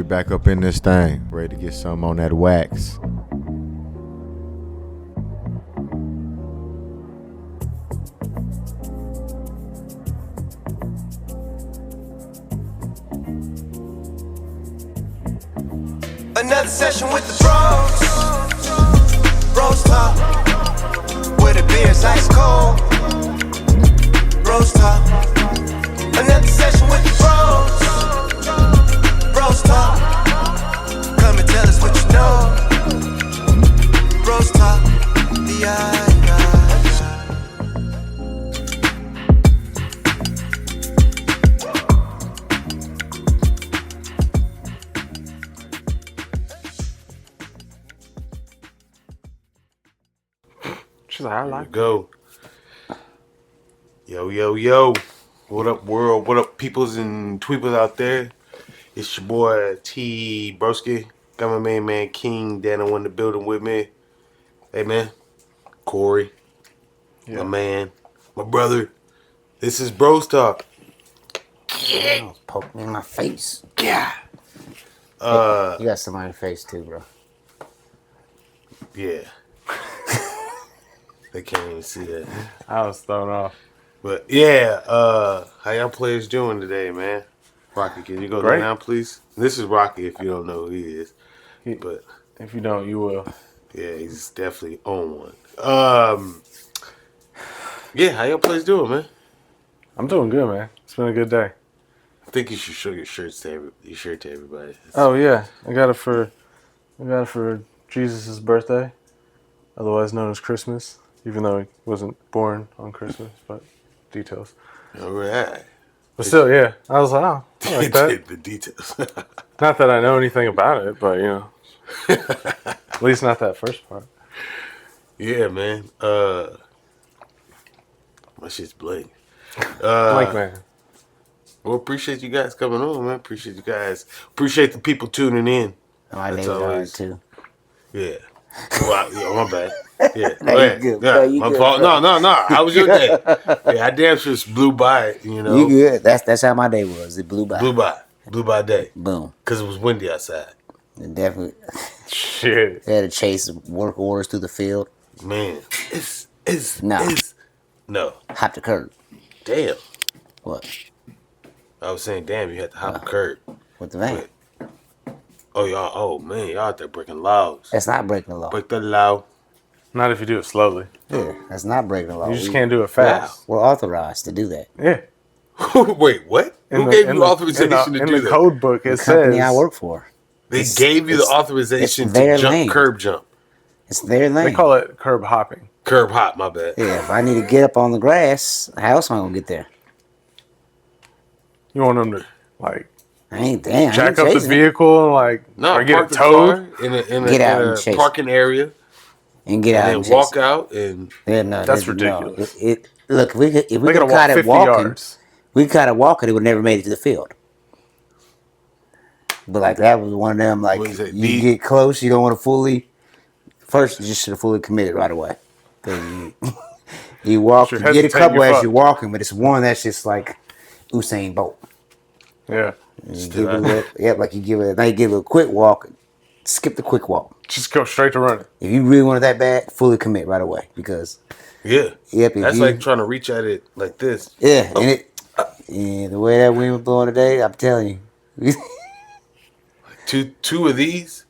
back up in this thing. Ready to get some on that wax. Another session with the bros. BrosTalk. Where the beer's ice cold. BrosTalk. Another session with the bros. BrosTalk. Come and tell us what you know. BrosTalk. She's like, I like go. Yo. What up, world? What up, peoples and tweepers out there? It's your boy T Broski. Got my main man King down in the building with me. Hey man, Corey, my man, my brother. This is BrosTalk. Yeah. Poke me in my face. Yeah. You got somebody in your face too, bro. Yeah. They can't even see that. I was thrown off. But yeah, how y'all players doing today, man? Rocky, can you go down, please? This is Rocky, if you don't know who he is. But if you don't, you will. Yeah, he's definitely on one. Yeah, how y'all players doing, man? I'm doing good, man. It's been a good day. I think you should show your shirt to everybody. Oh yeah, I got it for Jesus' birthday, otherwise known as Christmas. Even though he wasn't born on Christmas, but details. All right. But still, yeah. I was like, oh, I like that. The details. Not that I know anything about it, but, you know. At least not that first part. Yeah, man. My shit's blank. Blank, man. Well, appreciate you guys coming on, man. Appreciate you guys. Appreciate the people tuning in. My neighbors are too. Yeah. Wow, my bad. Yeah, you good. Yeah, No, my good, fault. bro. No. How was your day? Yeah, I damn sure blew by it, you know. You good. That's how my day was. It blew by. Blew by day. Boom. Because it was windy outside. It definitely. Shit. They had to chase work orders through the field. Man, no. Hop the curb. Damn. What? I was saying, damn, you had to hop a curb. With the van. Oh man, y'all out there breaking laws. That's not breaking the law. Break the law. Not if you do it slowly. Yeah, that's not breaking the law. You just can't do it fast. We're authorized to do that. Yeah. Wait, what? Who gave you authorization to do that? In the code book, it The company says... I work for. They gave you the authorization to curb jump. It's their lane. They call it curb hopping. Curb hop, my bad. Yeah, if I need to get up on the grass, how else am I going to get there? You want them to, like... Jack up the vehicle and or get it towed in a parking area and get out and then walk out and that's ridiculous. Look, if we could have caught it walking, we caught it walking, it would never made it to the field. But that was one of them. You get close, you don't want to fully. First, you just should have fully committed right away. You walk, you get a couple as you're walking, but it's one that's just like Usain Bolt. Yeah. You give it a quick walk, skip the quick walk. Just go straight to running. If you really want it that bad, fully commit right away because. That's like trying to reach at it like this. Yeah, and the way that wind was blowing today, I'm telling you. two of these,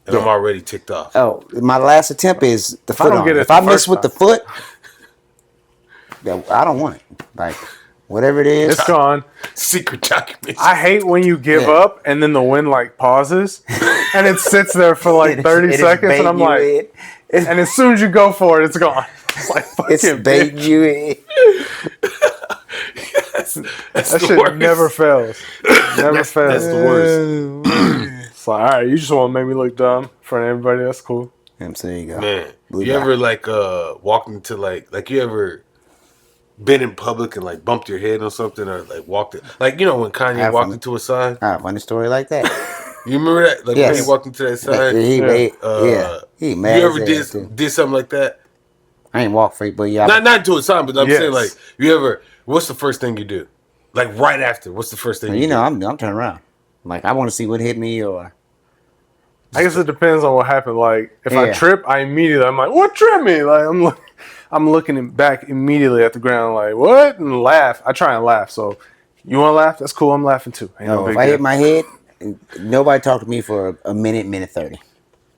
and I'm already ticked off. Oh, my last attempt is the foot on. If I miss with the foot, I don't want it. Whatever it is. It's gone. Secret documents. I hate when you give up and then the wind pauses and it sits there for 30 seconds and I'm like, and as soon as you go for it, it's gone. It's like fucking baiting you in. That shit worst. Never fails. Never fails. That's the worst. It's like, all right, you just want to make me look dumb in front of everybody. That's cool. So there you go. Man, you ever walked into you ever been in public and bumped your head on something or walked it when Kanye walked into a sign? I have a funny story like that. You remember that? When he walked into that sign? He mad. You ever did something like that? I ain't walk free, but yeah. Not to a sign, but I'm saying you ever? What's the first thing you do? Right after, what's the first thing? I'm turning around. Like I want to see what hit me, or I guess it depends on what happened. Like if I Yeah. trip, I'm like, what tripped me? Like I'm looking back immediately at the ground, like what, and laugh. I try and laugh. So you want to laugh? That's cool. I'm laughing too. Ain't no no, big if I deal. hit my head, nobody talk to me for a minute 30. You know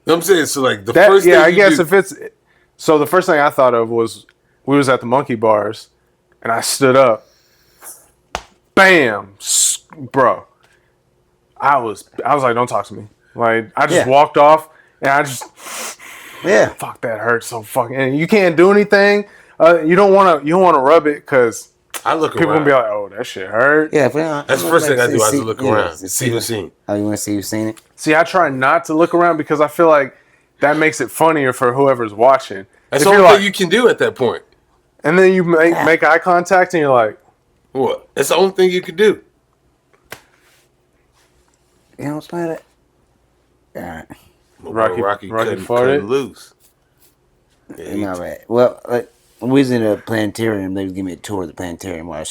what I'm saying? So like the That, first yeah, thing I you guess do, if it's so, the first thing I thought of was we was at the monkey bars, and I stood up, bam, bro. I was like, don't talk to me. Like I just Yeah. walked off, and I just Yeah, fuck that hurts so fucking. And you can't do anything. You don't want to rub it because I look people around. gonna be like, oh, that shit hurt. yeah. That's the first thing I do. I just look around, see who's seen. Oh, you want to see who's seen it? See, I try not to look around because I feel like that makes it funnier for whoever's watching. That's If the you're only thing like, you can do at that point. and then you make eye contact, and you're like, What? That's the only thing you can do. You know what's matter? All right. Rocky couldn't farted? lose. Yeah, he- Not bad. Well, like, we was in a planetarium. They was giving me a tour of the planetarium while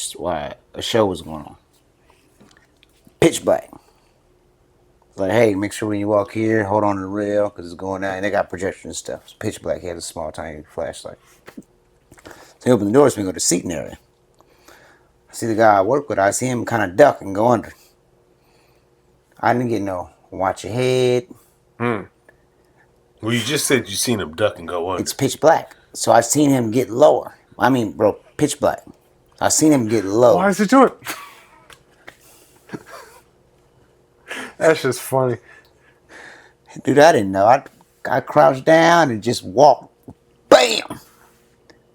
a show was going on. Pitch black. Like, hey, make sure when you walk here, hold on to the rail because it's going down. And they got projectors and stuff. It's pitch black. He had a small, tiny flashlight. So he opened the doors for me to go to the seating area. I see the guy I work with. I see him kind of duck and go under. I didn't get no watch your head. Well, you just said you seen him duck and go under. It's pitch black. So I seen him get lower. I mean, bro, pitch black. I seen him get low. why is he doing? That's just funny. Dude, I didn't know. I crouched down and just walked. Bam!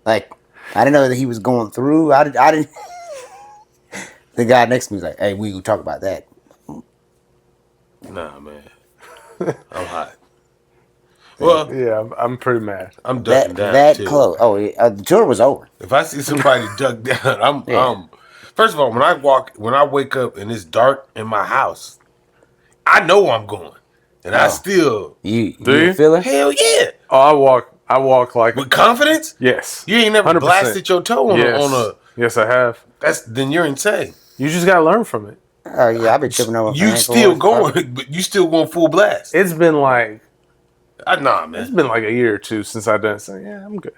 Like, I didn't know that he was going through. I didn't. The guy next to me was like, hey, we gonna talk about that. Nah, man. I'm hot. Well, Yeah, I'm pretty mad. I'm ducking down That too. close. Oh, the tour was over. If I see somebody duck down, I'm. First of all, when I wake up and it's dark in my house, I know I'm going, and I still You you? feel it? hell yeah Oh, I walk like with confidence. yes. You ain't never 100%. blasted your toe on Yes. a. Yes, I have. Then you're insane. You just gotta learn from it. Oh, yeah, I've been tripping over. You my still ankle. going, but you still going full blast. It's been like Nah, man. a year or two since I've done it. So yeah, I'm good.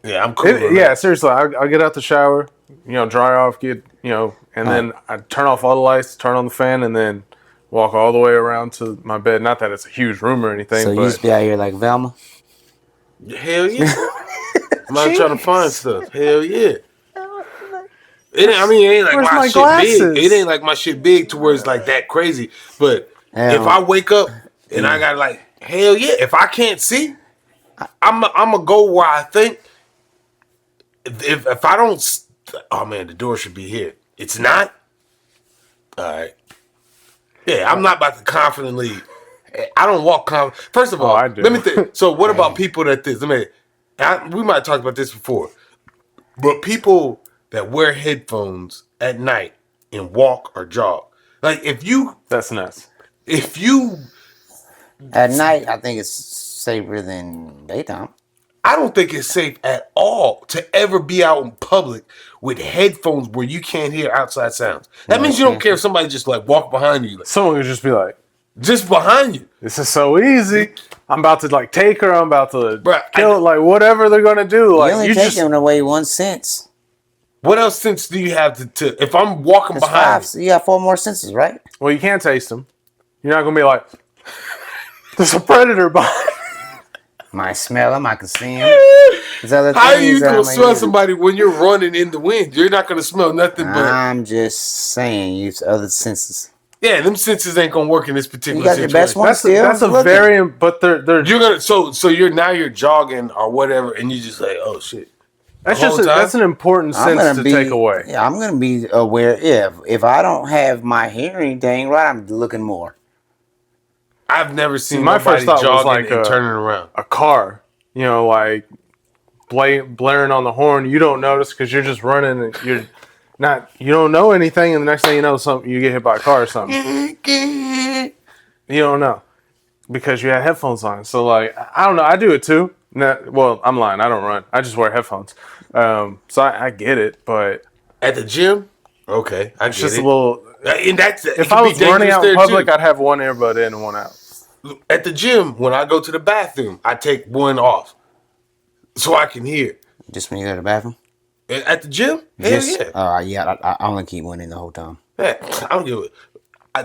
Yeah, I'm cool. on Yeah, that. seriously, I'll get out the shower, dry off, and then I turn off all the lights, turn on the fan, and then walk all the way around to my bed. Not that it's a huge room or anything, So you but used to be out here like Velma? Hell yeah. I'm not trying to find stuff. Hell yeah. It ain't like Where's my my shit glasses? big. It ain't like my shit big to where it's like that crazy. But Hell. if I wake up and I got like, hell yeah, if I can't see, I'm gonna go where I think. If I don't, oh man, the door should be here. It's not. All right. Yeah, I'm not about to confidently. I don't walk confident. First of all, I do. let me think. So what about people that this? We might have talked about this before, but people that wear headphones at night and walk or jog. Like that's nuts. if you, At night, I think it's safer than daytime. I don't think it's safe at all to ever be out in public with headphones where you can't hear outside sounds. That means you don't care if somebody just like walk behind you, like, Someone could just be like, just behind you. "This is so easy. I'm about to like take her. I'm about to Bruh, kill like whatever they're gonna do." You Like only you take just them away 1 sense. What else sense do you have to if I'm walking That's behind 5. you? So you got 4 more senses, right? well, you can't taste them. You're not gonna be like, "There's a predator behind." Might smell them. I can see them. There's other How are you things that gonna I'm smell using. somebody when you're running in the wind? You're not gonna smell nothing but I'm just saying, use other senses. yeah. Them senses ain't gonna work in this particular You got your situation. best one. That's Still that's a looking. very but they're You're gonna so you're jogging or whatever, and you just like oh shit. that's the just whole time? that's an important I'm sense gonna to take away. Yeah, I'm gonna be aware. Yeah, if I don't have my hearing, dang right, I'm looking more. I've never seen my nobody first thought was jogging like and turning around. A car, like blaring on the horn. You don't notice because you're just running and you don't know anything, and the next thing you know, you get hit by a car or something. You don't know because you had headphones on. So like, I don't know. I do it too. Well, I'm lying. I don't run. I just wear headphones. So I get it, but At the gym, okay, I it's get just it. a little. And that's If I was running out in public, I'd have one earbud in and one out. at the gym, when I go to the bathroom, I take one off so I can hear. Just when you go to the bathroom? At the gym? Just, Hell yeah. yeah, I only keep one in the whole time. Yeah, I don't give it.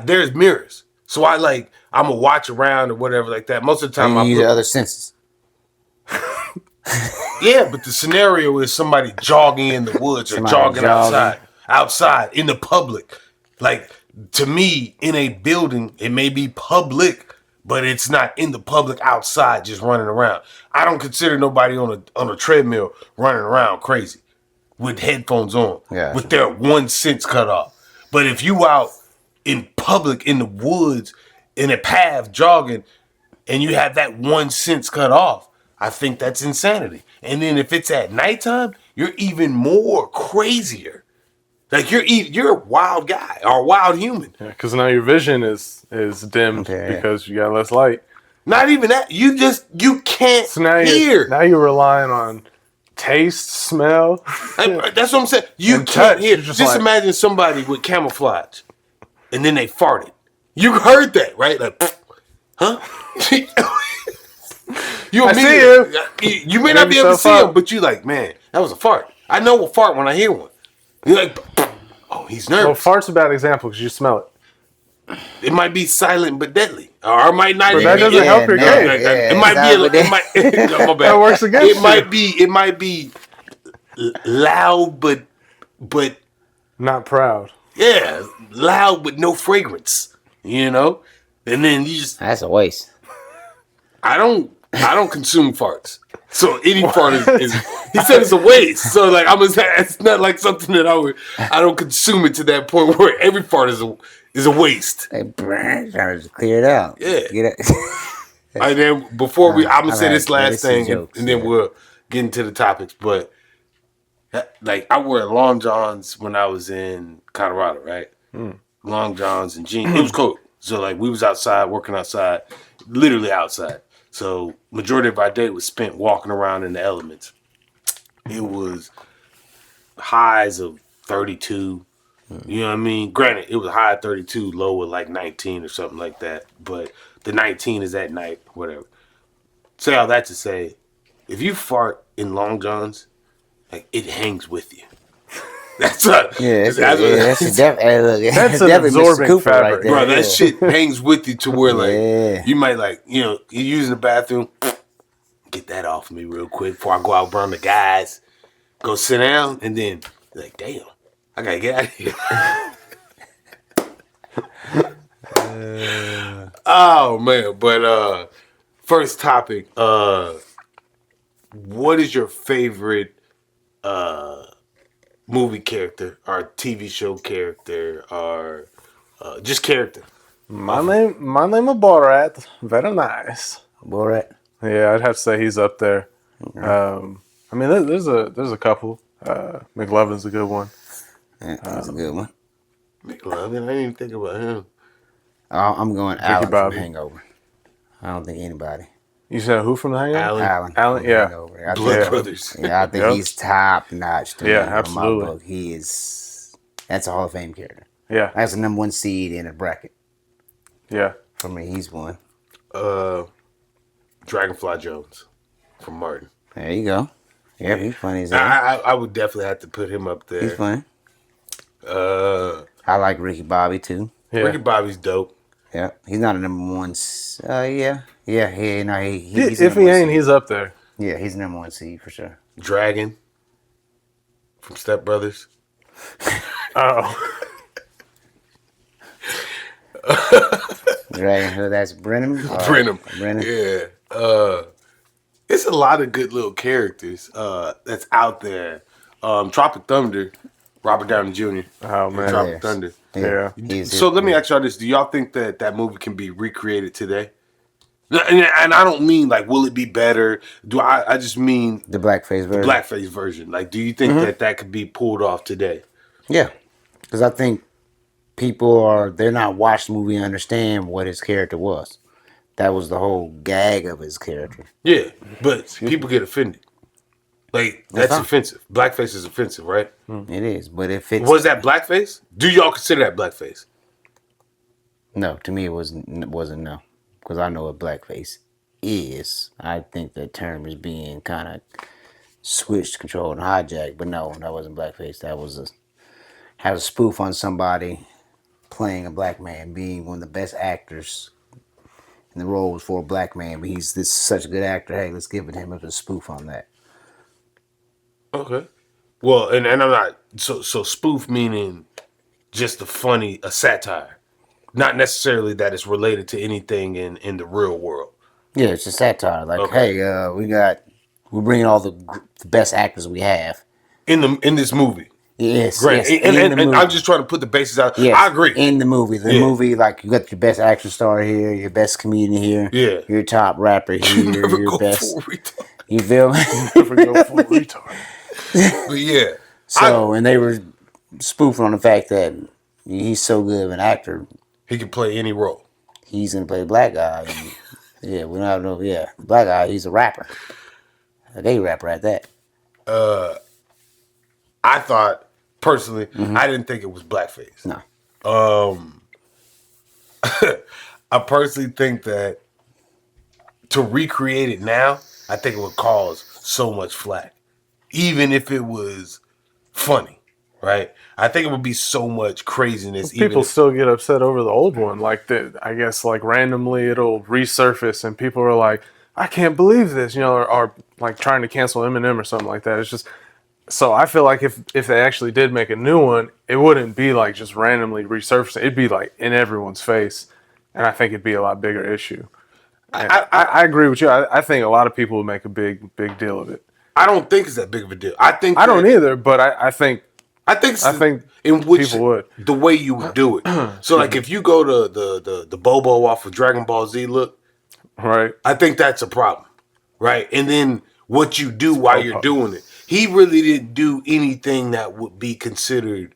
There's mirrors. So I'm going to watch around or whatever like that. Most of the time, I use other senses. Yeah, but the scenario is somebody jogging in the woods or jogging outside in the public. Like, to me, in a building, it may be public, but it's not in the public outside just running around. I don't consider nobody on a treadmill running around crazy with headphones on, with their 1 sense cut off. But if you out in public in the woods in a path jogging and you have that 1 sense cut off, I think that's insanity. And then if it's at nighttime, you're even more crazier. Like you're a wild guy or a wild human. Yeah, because now your vision is dimmed because you got less light. Not even that. You can't hear. Now you're relying on taste, smell. That's what I'm saying. You can't hear. Just imagine somebody with camouflage, and then they farted. You heard that, right? Like, huh? I see you. You may not be able to see him, but you like, man, that was a fart. I know a fart when I hear one. You're like, oh, he's nervous. Well, fart's a bad example because you smell it. It might be silent but deadly, or it might not. But that doesn't help your game. It might be. My bad. That works against you. It might be loud, but not proud. Yeah, loud with no fragrance. You know, and then you just. That's a waste. I don't consume farts. So any fart is he said it's a waste. So like it's not like something that I don't consume it to that point where every fart is a waste. Hey, trying to clear it out. Yeah. Get it. And then before I'm gonna say this last thing and then we'll get into the topics. But like I wore long johns when I was in Colorado, right? Long johns and jeans. It was cold. So like we was outside working outside, literally outside. So majority of our day was spent walking around in the elements. It was highs of 32. You know what I mean? Granted, it was high 32, low at like 19 or something like that. But the 19 is at night, whatever. Say all that to say, if you fart in long johns, like it hangs with you. That's an absorbent fabric, bro. That shit hangs with you to where like you might like you're using the bathroom. Get that off me real quick before I go out burn the guys. Go sit down and then like, damn, I gotta get out of here. Oh man, but first topic. What is your favorite movie character or TV show character or just character? My name is Borat. Very nice. Borat. Yeah, I'd have to say he's up there. I mean, there's a couple. McLovin's a good one. Yeah, that's a good one. McLovin, I didn't even think about him. I'm going Alan from Hangover. I don't think anybody. You said who from the Hangover? Alan, yeah. Blood Brothers. Yeah, I think he's top notch. Yeah, absolutely. In my book. He is. That's a Hall of Fame character. Yeah, that's the number one seed in a bracket. Yeah, for me, he's one. Dragonfly Jones from Martin. There you go. Yeah, he's funny as hell. I would definitely have to put him up there. He's funny. I like Ricky Bobby too. Yeah. Ricky Bobby's dope. Yeah, he's not a number one. Yeah. No, he's if he ain't, he's up there. Yeah, he's number one seed for sure. Dragon from Step Brothers. Oh. Dragon, who that's Brenham? Brenham. Yeah. It's a lot of good little characters that's out there. Tropic Thunder, Robert Downey Jr. Oh man, Tropic Thunder. Yeah. So let me ask y'all this: do y'all think that movie can be recreated today? And I don't mean like, will it be better? I just mean the blackface version. The blackface version. Like, do you think that could be pulled off today? Yeah, because I think they're not watching the movie and understand what his character was. That was the whole gag of his character. Yeah, but people get offended. Like that's fine. offensive. Blackface is offensive, right? It is, but if it's Was that blackface? Do y'all consider that blackface? no, to me it wasn't no, because I know what blackface is. I think the term is being kind of switched, controlled, and hijacked. But no, that wasn't blackface. That was had a spoof on somebody playing a black man, being one of the best actors. And the role was for a black man, but he's this such a good actor. Hey, let's give it him as a spoof on that. Okay. Well, and I'm not so spoof meaning just a satire, not necessarily that it's related to anything in the real world. Yeah, it's a satire. Like, Okay. hey, we're bringing all the best actors we have. In this movie. Yes, Great. yes, And in the movie. I'm just trying to put the bases out. Yes, I agree. in the movie. The Yeah. movie, like, you got your best action star here, your best comedian here, Yeah. your top rapper here, Never your go best. full retard. You feel me? Never go full retard. But yeah. So, and they were spoofing on the fact that he's so good of an actor, He can play any role. he's gonna play the black guy. And, yeah, we don't have no. Yeah, black guy. He's a rapper, a gay rapper at that. I thought personally, I didn't think it was blackface. No, I personally think that to recreate it now, I think it would cause so much flack, even if it was funny, right? I think it would be so much craziness. People still get upset over the old one. Like I guess like randomly it'll resurface and people are like, I can't believe this, or like trying to cancel Eminem or something like that. It's just so I feel like if they actually did make a new one, it wouldn't be like just randomly resurfacing. It'd be like in everyone's face, and I think it'd be a lot bigger issue. And I agree with you. I think a lot of people would make a big deal of it. I don't think it's that big of a deal. I don't either, but I think in which people would. the way you would do it. So like if you go to the Bobo off of Dragon Ball Z look, right. I think that's a problem, right? And then what you do while you're Popo. doing it. He really didn't do anything that would be considered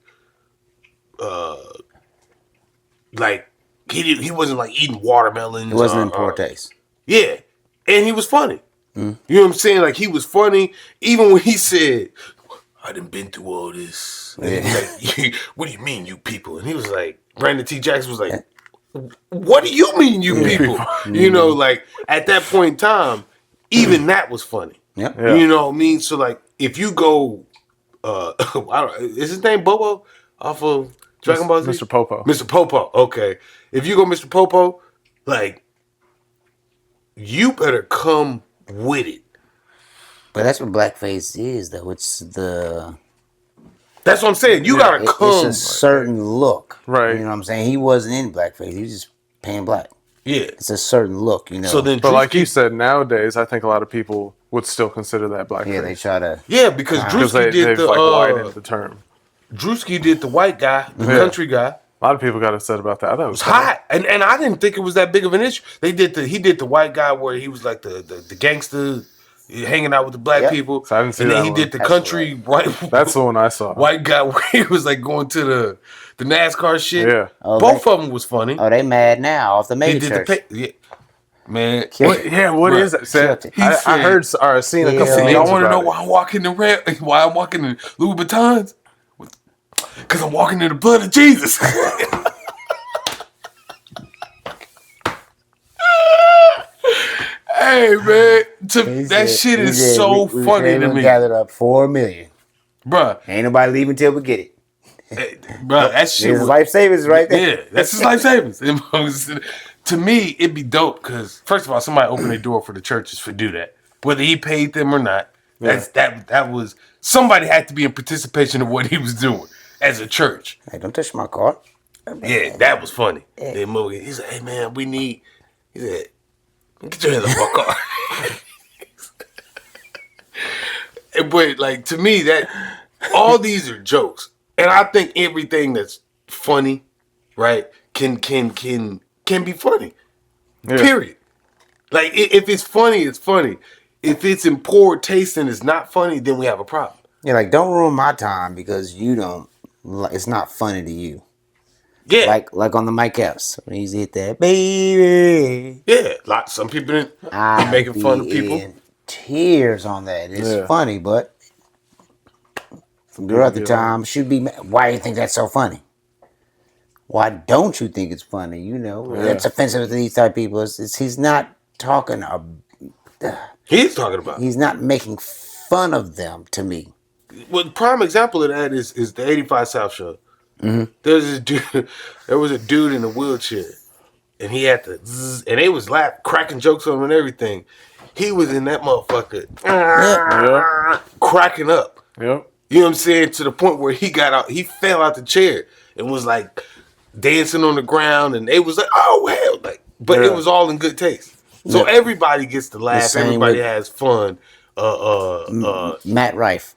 like he wasn't like eating watermelons. it wasn't in poor taste. Yeah. And he was funny. You know what I'm saying? Like he was funny. Even when he said, I done been through all this. And he was like, what do you mean, you people? And he was like, Brandon T. Jackson was like, what do you mean, you people? You know, like at that point in time, even that was funny. Yep. Yeah. You know what I mean? So like if you go is his name Bobo off of Dragon Ball Z? Mr. Popo. Mr. Popo. Okay. If you go Mr. Popo, like you better come with it. But that's what blackface is, though. It's That's what I'm saying. You gotta come. It's a certain look, Right. You know what I'm saying? He wasn't in blackface. He was just paying black. Yeah. It's a certain look, you know. So then, But like you said, nowadays I think a lot of people would still consider that blackface. yeah, they try to. yeah, because because Drewski did they've the like widened the term. Drewski did the white guy, the Yeah. country guy. A lot of people got upset about that. I thought it was Hot, and I didn't think it was that big of an issue. He did the white guy where he was like the gangster hanging out with the black Yep. people. So I didn't see and then that he one. did the That's country white. That's the one I saw. white guy where he was like going to the NASCAR shit. Yeah. Oh, Both of them was funny. Oh, they mad now off the he mega did church. yeah. Man, What is that? Killed it. I heard or seen a couple Yeah. of y'all memes want to know about why I'm walking why I'm walking in Louis Vuittons? Because I'm walking in the blood of Jesus. Hey man, that shit is so funny to me, Gathered up 4 million. bruh. Ain't nobody leaving till we get it. Bruh, that shit His was, life savings right there. yeah, that's his life savings. To me, it'd be dope because first of all, somebody opened their door for the churches to do that, whether he paid them or not. That was somebody had to be in participation of what he was doing as a church. Hey, don't touch my car. Yeah, that was funny. Then Morgan, he said, "Hey man, we need." He said, "Get your hands off my car." But like to me, that all these are jokes, and I think everything that's funny, right, can be funny. Yeah. Period. Like if it's funny, it's funny. If it's in poor taste and it's not funny, then we have a problem. Yeah, like don't ruin my time because you don't. It's not funny to you. Yeah, Like on the Mike Epps when he's hit that baby. yeah. Some people didn't be making fun of people. tears on that. It's Yeah. funny, but girl at the time should be mad. Why do you think that's so funny? Why don't you think it's funny? You know, Yeah. that's offensive to these type of people. He's not talking. He's talking about. He's not making fun of them to me. Well, prime example of that is the 85 South show. There's this dude. There was a dude in a wheelchair, and he had to, and they was laughing, cracking jokes on him and everything. He was in that motherfucker, cracking up. Yep. You know what I'm saying? To the point where he got out, he fell out the chair and was like dancing on the ground, and they was like, "Oh hell!" Like, but it was all in good taste. So everybody gets to laugh. same Everybody with- has fun. Matt Rife.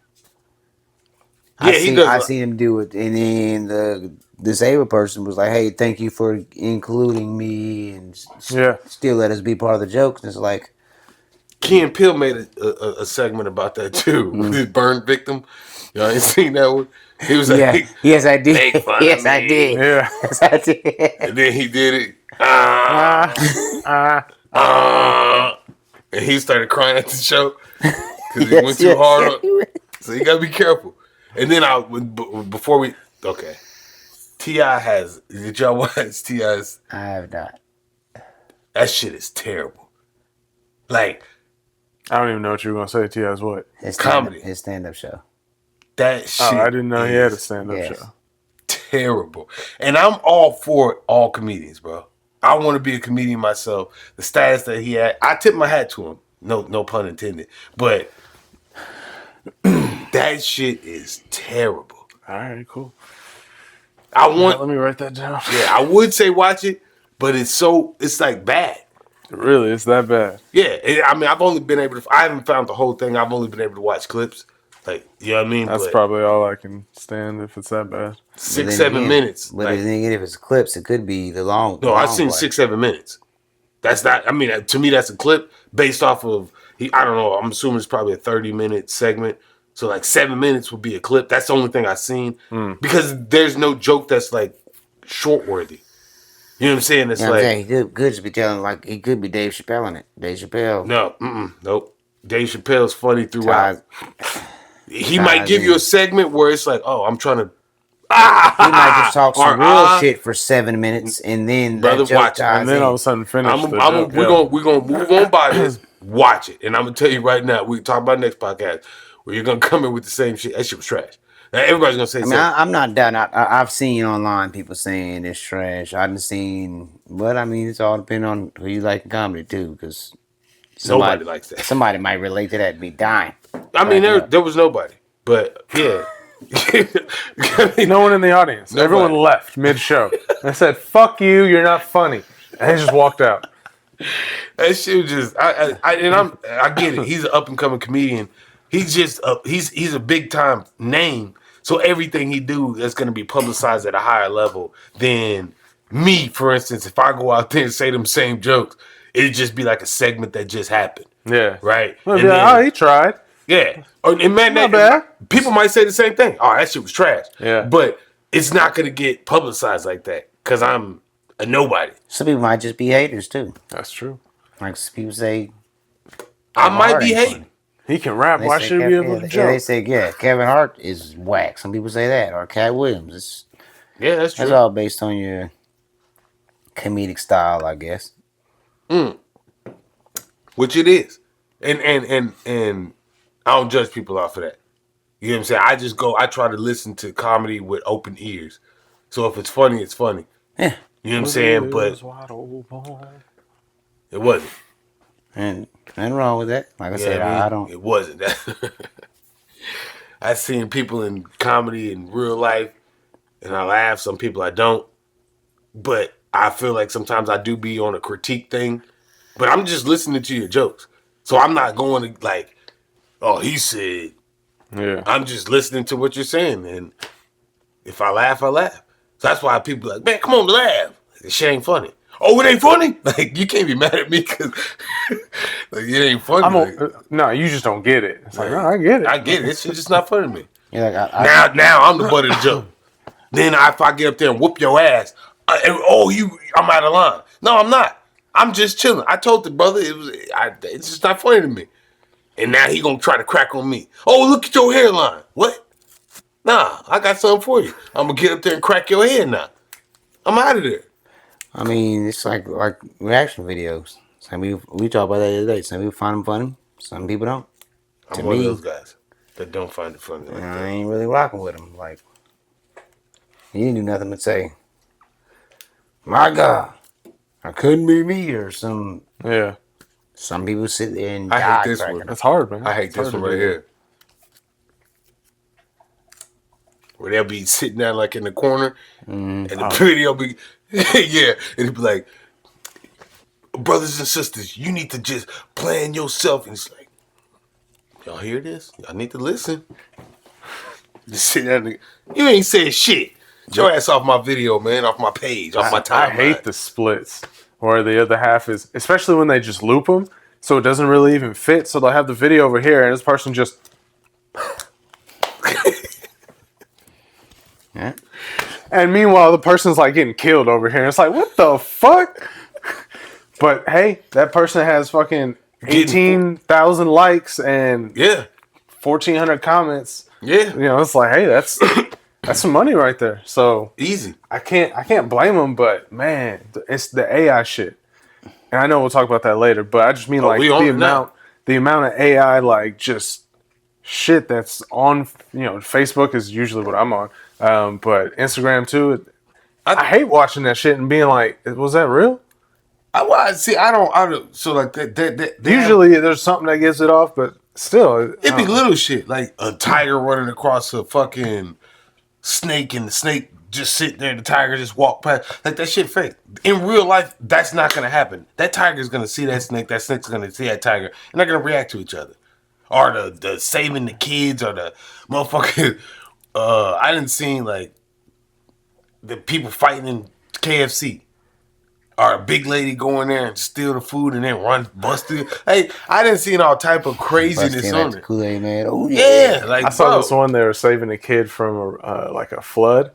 Yeah, he does. I seen him do it, and then the disabled person was like, "Hey, thank you for including me, and still let us be part of the jokes." And it's like, Key and Peele made a segment about that too. With his burn victim. Y'all ain't seen that one? He was like, "Yeah, yes, I did. Make fun Yes, of I me." did. Yeah. Yes, I did." And then he did it. And he started crying at the show because he went too hard on. So you gotta be careful. And then before we T.I. has, did y'all watch T.I.'s? I have not. That shit is terrible. Like, I don't even know what you were gonna say. T.I.'s what? Comedy. His stand-up show. that shit. Oh, I didn't know he had a is stand-up yes. show. terrible. And I'm all for all comedians, bro. I want to be a comedian myself. The status that he had, I tip my hat to him. No pun intended. But that shit is terrible. All right, cool. Let me write that down. Yeah, I would say watch it, but it's like bad. Really, it's that bad? Yeah, I mean, I haven't found the whole thing. I've only been able to watch clips. Like, you know what I mean? That's but probably all I can stand if it's that bad. 6-7 minutes. But Like, then again, if it's clips, it could be the long. no, I've seen 6-7 minutes. That's not. I mean, to me, that's a clip based off of. I don't know. I'm assuming it's probably a 30-minute segment. So like 7 minutes would be a clip. That's the only thing I've seen because there's no joke that's like short worthy. You know what I'm saying? It's like he could just be telling like he could be Dave Chappelle in it. Dave Chappelle. nope. Dave Chappelle's funny throughout. He might ties give you in. a segment where it's like, oh, I'm trying to. He might just talk some or, real shit for 7 minutes, and then Brother, that joke watch it. ties And then in. all of a sudden finish the joke. We're gonna move on by this. Watch it, and I'm gonna tell you right now. We can talk about next podcast where you're gonna come in with the same shit. That shit was trash. Now everybody's gonna say. I mean, I'm not down. I've seen online people saying it's trash. I've seen, but I mean, it's all depending on who you like in comedy too, because Nobody likes that. Somebody might relate to that and be dying. I mean, there was nobody, but yeah. No one in the audience. Nobody. Everyone left mid-show. I said, "Fuck you, you're not funny," and they just walked out. That shit was just. I get it. He's an up and coming comedian. He's just he's a big time name. So everything he do is going to be publicized at a higher level than me, for instance. If I go out there and say them same jokes, it'd just be like a segment that just happened. Yeah. Right. Well, And yeah, then- oh, he tried. Yeah. And man, Not bad. people might say the same thing. Oh, that shit was trash. Yeah. But it's not going to get publicized like that because I'm a nobody. Some people might just be haters too. That's true. Like some people say, I might Hart be ain't hating. funny. He can rap. They Why say should he be able to They joke? say, Kevin Hart is whack. Some people say that, or Cat Williams. Yeah, that's true. That's all based on your comedic style, I guess. Which it is. And I don't judge people off of that. You know what I'm saying? I try to listen to comedy with open ears. So if it's funny, it's funny. Yeah. You know what I'm saying? But it wasn't. And nothing wrong with that. Like I said, Yeah, I don't. It wasn't. I've seen people in comedy in real life, and I laugh. Some people I don't. But I feel like sometimes I do be on a critique thing. But I'm just listening to your jokes. So I'm not going to like, oh, he said. Yeah. I'm just listening to what you're saying. And if I laugh, I laugh. So that's why people are like, man, come on, laugh. Like, shit ain't funny. Oh, it ain't funny? Like, you can't be mad at me because like, it ain't funny. No, you just don't get it. It's like, no, I get it. I get it. It's just not funny to me. Yeah, like Now I'm the butt of the joke. Then if I get up there and whoop your ass, I'm out of line. No, I'm not. I'm just chilling. I told the brother it's just not funny to me. And now he gonna try to crack on me. Oh, look at your hairline. What? Nah, I got something for you. I'm gonna get up there and crack your head now. I'm out of there. I mean, it's like reaction videos. Some people, we talked about that the other day. Some people find them funny. Some people don't. I'm To one me, of those guys that don't find it funny like I that. ain't really rocking with them. Like, he didn't do nothing but say, "My God, I couldn't be me," or some. Yeah, Some people sit there and I hate die this cracking. one. it's hard, man. I hate It's this hard one to right do. here. Where they'll be sitting down like in the corner, and the video be, yeah, and it'd be like, brothers and sisters, you need to just plan yourself. And it's like, y'all hear this? Y'all need to listen. Just sit down. You ain't saying shit. Get your ass off my video, man, off my page, off my timeline. I hate the splits where the other half is, especially when they just loop them, so it doesn't really even fit. So they'll have the video over here, and this person just. Yeah. And meanwhile, the person's like getting killed over here. And it's like, what the fuck? But hey, that person has fucking 18,000 likes and Yeah, 1,400 comments. yeah, You know, it's like, hey, that's some money right there. So easy. I can't blame them. But man, it's the AI shit. And I know we'll talk about that later. But I just mean like we on it now. the amount of AI like just shit that's on. You know, Facebook is usually what I'm on. But Instagram too. I hate watching that shit and being like, was that real? I don't. So like that Usually there's something that gives it off, but still, it'd be little shit like a tiger running across a fucking snake, and the snake just sit there. The tiger just walk past. Like that shit fake. In real life, that's not gonna happen. That tiger's gonna see that snake. That snake's gonna see that tiger, and they're gonna react to each other. Or the saving the kids, or the motherfucking. I didn't see like the people fighting in KFC. Or a big lady go in there and steal the food and then run busted. Hey, I didn't see all type of craziness on Like it. Kool-Aid man. Oh Yeah, like I saw bro. this one. They were saving a kid from like a flood,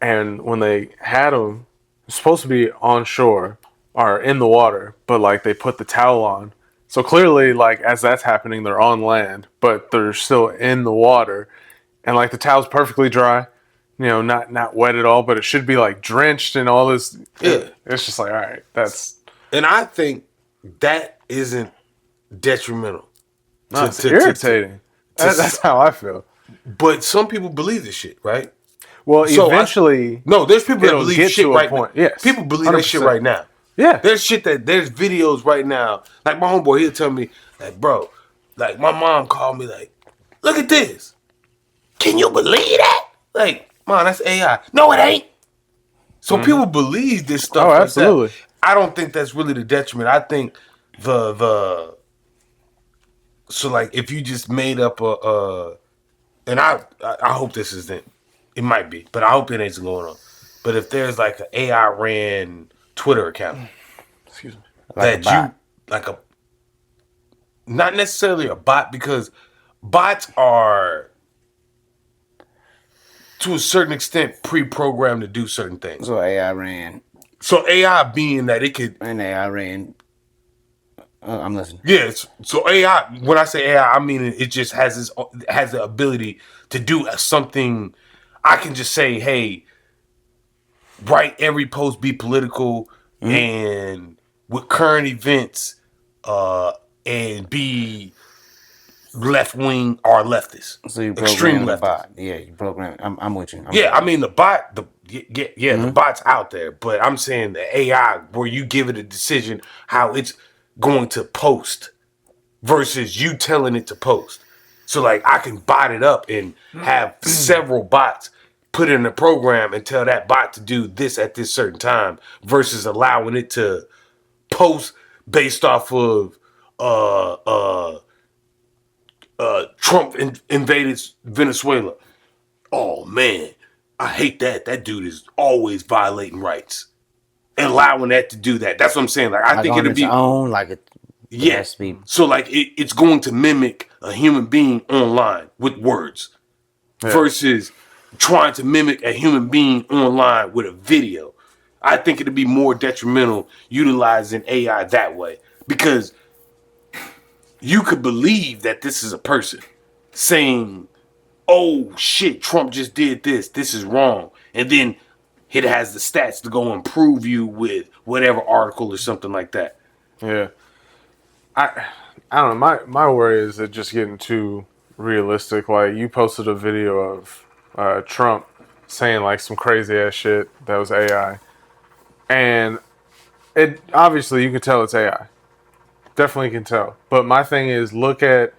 and when they had him, supposed to be on shore or in the water, but like they put the towel on. So clearly, like as that's happening, they're on land, but they're still in the water, and like the towel's perfectly dry. You know, not wet at all, but it should be like drenched and all this. Yeah. It's just like, all right, that's And I think that isn't detrimental. no, it's irritating. That's how I feel. But some people believe this shit, right? Well, So eventually, No, there's people that it'll believe get shit to a right point. now. Yes, People believe that shit 100%. right now. yeah, There's videos right now. Like my homeboy, he'll tell me, like, bro, like my mom called me, like, look at this. Can you believe that? Like, man, that's AI. No, it ain't. So people believe this stuff. Oh, like absolutely. that. I don't think that's really the detriment. I think the so like if you just made up and I hope this isn't. It might be, but I hope it ain't going on. But if there's like an AI ran Twitter account, excuse me. Like not necessarily a bot, because bots are to a certain extent pre-programmed to do certain things. So AI ran. So AI being that it could, And AI ran. I'm listening. yes. So AI, when I say AI, I mean it just has the ability to do something. I can just say, hey, write every post be political and with current events, and be left wing or leftist, So you extreme program the leftist. bot. Yeah, you program. I'm with you. Yeah, I mean the bot, the bot's out there, but I'm saying the AI where you give it a decision how it's going to post versus you telling it to post. So like I can bot it up and have several bots put in the program and tell that bot to do this at this certain time versus allowing it to post based off of Trump invaded Venezuela. Oh man, I hate that. That dude is always violating rights. And allowing that to do that. That's what I'm saying. Like I Like think on it'll its be own, like it yeah. has to be. So like it's going to mimic a human being online with words versus trying to mimic a human being online with a video. I think it'd be more detrimental utilizing AI that way because you could believe that this is a person saying, "Oh shit, Trump just did this. This is wrong," and then it has the stats to go and prove you with whatever article or something like that. Yeah. I don't know. My worry is it just getting too realistic. Like, you posted a video of Trump saying like some crazy ass shit that was AI, and it obviously you can tell it's AI. Definitely can tell. But my thing is, look at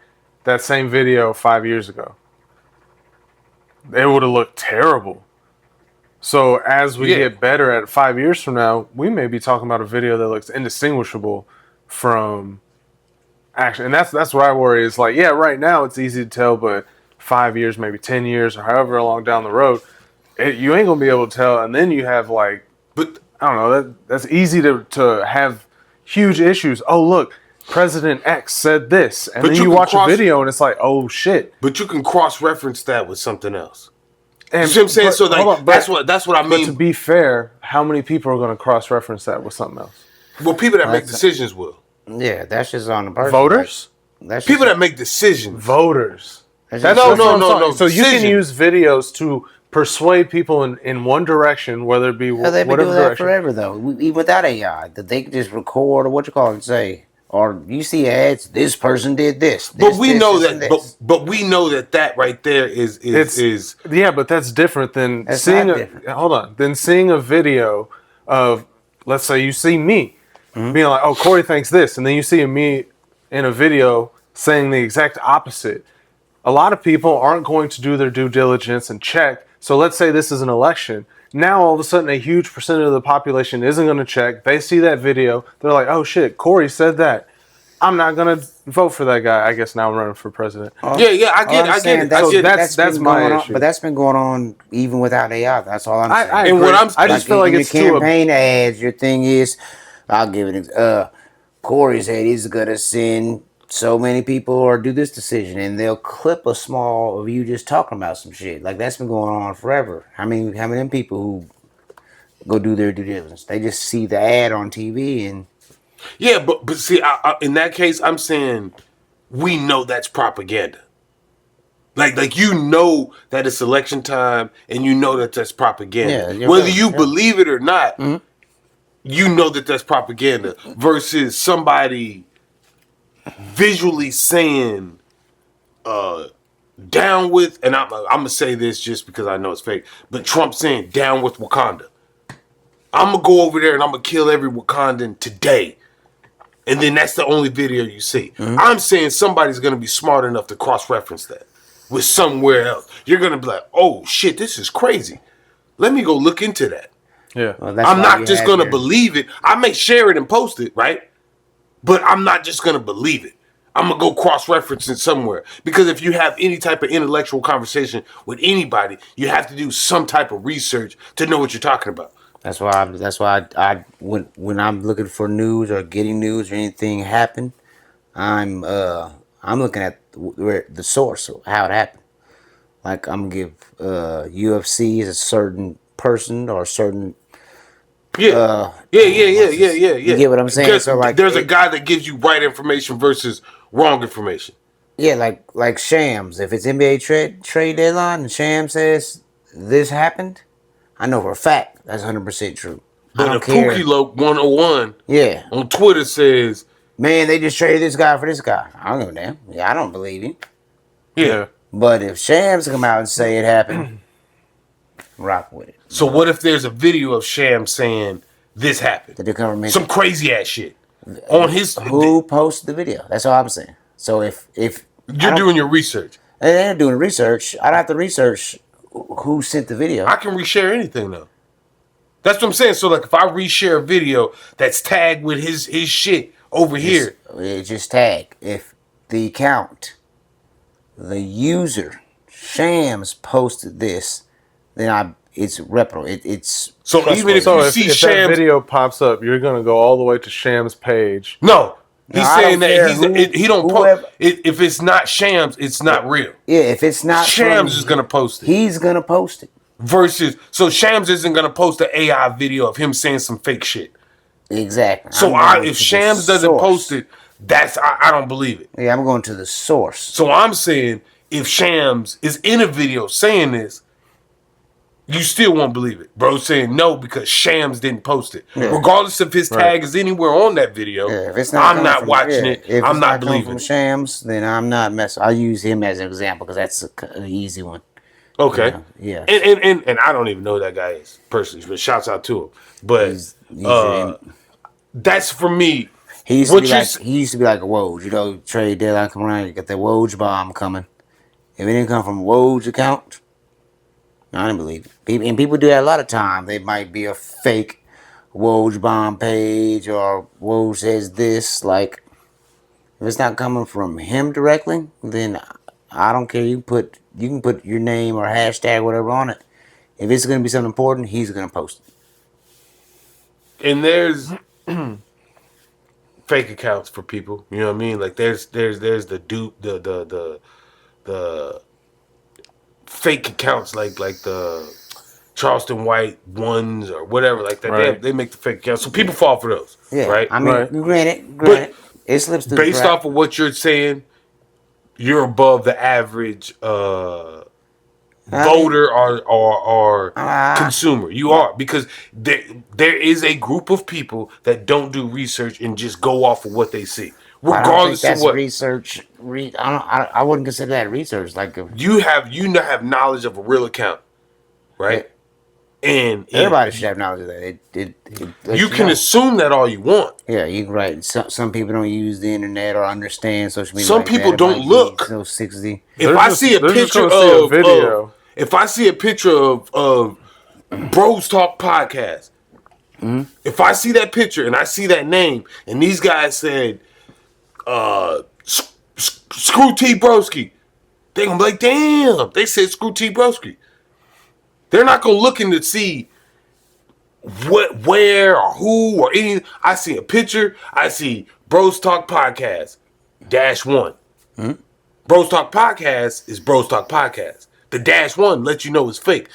that same video 5 years ago. It would have looked terrible. So as we get better at 5 years from now, we may be talking about a video that looks indistinguishable from action. And that's what I worry is, like, yeah, right now it's easy to tell, but 5 years, maybe 10 years, or however long down the road, you ain't gonna be able to tell. And then you have like, But I don't know, that's easy to have huge issues. Oh, look, President X said this, and But then you you can watch cross- a video and it's like, oh shit. but you can cross-reference that with something else. And, You see what I'm saying? but- So like hold on, but- that's what I But mean. to be fair, how many people are going to cross-reference that with something else? Well, people that make That's- decisions will. Yeah, that's just on the person. Voters? That's People just, that make decisions. Voters. that's That's just- what I'm no, talking- So you can decision. use videos to persuade people in one direction, whether it be They've been whatever doing that direction. forever, though. Even without AI, that they can just record or what you call it and say, or you see ads, this person did this. But we know and that. this. But we know that right there is Yeah, but that's different than That's seeing not a different. hold on. Than seeing a video of, let's say you see me Mm-hmm. being like, oh, Corey thinks this, and then you see me in a video saying the exact opposite. A lot of people aren't going to do their due diligence and check. So let's say this is an election. Now all of a sudden a huge percentage of the population isn't going to check. They see that video. They're like, oh shit, Corey said that. I'm not going to vote for that guy. I guess now I'm running for president. yeah. I All get I'm it. I saying, get it. that's been my going on, issue. but that's been going on even without AI. That's all I'm saying. I And agree. what I just feel like in it's your too. campaign ads, your thing is, I'll give it. Corey said he's gonna send so many people or do this decision, and they'll clip a small of you just talking about some shit. Like that's been going on forever. How many of them people who go do their due diligence? They just see the ad on TV and Yeah, but see, in that case, I'm saying we know that's propaganda. Like you know that it's election time, and you know that that's propaganda. Yeah, Whether right, you yeah. believe it or not, you know that that's propaganda. Versus somebody visually saying, "Down with," and I'm gonna say this just because I know it's fake, but Trump saying, "Down with Wakanda." I'm gonna go over there and I'm gonna kill every Wakandan today. And then that's the only video you see. I'm saying somebody's gonna be smart enough to cross-reference that with somewhere else. You're gonna be like, "Oh shit, this is crazy. Let me go look into that." Yeah. that's I'm why not you just have gonna your- believe it. I may share it and post it, right? But I'm not just gonna believe it. I'm gonna go cross-reference it somewhere. Because if you have any type of intellectual conversation with anybody, you have to do some type of research to know what you're talking about. That's why I when I'm looking for news or getting news or anything happen, I'm looking at where the source of how it happened. Like I'm gonna give UFC is a certain person or a certain Yeah. Yeah. You get what I'm saying? Because So, like, there's a guy that gives you right information versus wrong information. yeah, like Shams. If it's NBA trade deadline and Shams says this happened, I know for a fact that's 100% true. I But don't if care. Pookie Loke 101 Yeah, on Twitter says, man, they just traded this guy for this guy. I don't give a damn. Yeah, I don't believe him. yeah. But if Shams come out and say it happened, rock with it. So what if there's a video of Sham saying this happened? Did the government Some crazy ass shit on his. who posted the video? That's all I'm saying. So if You're doing your research. and they're doing research, I'd have to research who sent the video. I can reshare anything though. That's what I'm saying. So like, if I reshare a video that's tagged with his shit over here, Just tag if the account, the user, Shams posted this, then it's reputable. It's so even if So you if, see if that Shams, video pops up, you're going to go all the way to Sham's page. no, he's No, I saying don't care that he don't whoever- post. If it's not Shams, it's not real. yeah, if it's not Shams from- is gonna post it. He's gonna post it. Versus, so Shams isn't gonna post an AI video of him saying some fake shit. Exactly. So I'm going if to the Shams doesn't source. post it, I don't believe it. Yeah, I'm going to the source. So I'm saying if Shams is in a video saying this, you still won't believe it. Bro saying no because Shams didn't post it. Yeah. Regardless if his tag is anywhere on that video, Yeah, if it's not I'm coming not from, watching it. If I'm it's not coming believing from it. Shams, then I'm not messing. I'll use him as an example because that's an easy one. Okay. Yeah. And I don't even know who that guy is personally, but shouts out to him. But He's your that's for me. He used What to be you're like a Woj. You know, trade deadline come around, you got that Woj bomb coming. If it didn't come from Woj account, I didn't believe it. And people do that a lot of time. They might be a fake Woj bomb page or Woj says this. Like, if it's not coming from him directly, then I don't care. You can put your name or hashtag whatever on it. If it's gonna be something important, he's gonna post it. and there's fake accounts for people. You know what I mean? Like there's the dupe the fake accounts like the Charleston White ones or whatever like that. Right. They make the fake accounts, so people fall for those. Yeah, Right. I mean, Right. granted, it slips through. Based off of what you're saying, you're above the average voter or consumer. You are, because there is a group of people that don't do research and just go off of what they see, I don't think regardless that's of what research. I wouldn't consider that research. Like you have. You have knowledge of a real account, right? And everybody should have knowledge of that. It lets you can know. assume that all you want. Yeah, you can write. Some people don't use the internet or understand social media. Some like people that. It don't might be look. So 60. If I see a they're just picture gonna see a of video. if I see a picture of BrosTalk podcast, if I see that picture and I see that name and these guys said, "Screw T Broski," they gonna be like, "Damn!" They said "Screw T Broski." They're not gonna look in to see what, where, or who, or any. I see a picture. I see BrosTalk podcast -1. BrosTalk podcast is BrosTalk podcast. The -1 lets you know it's fake.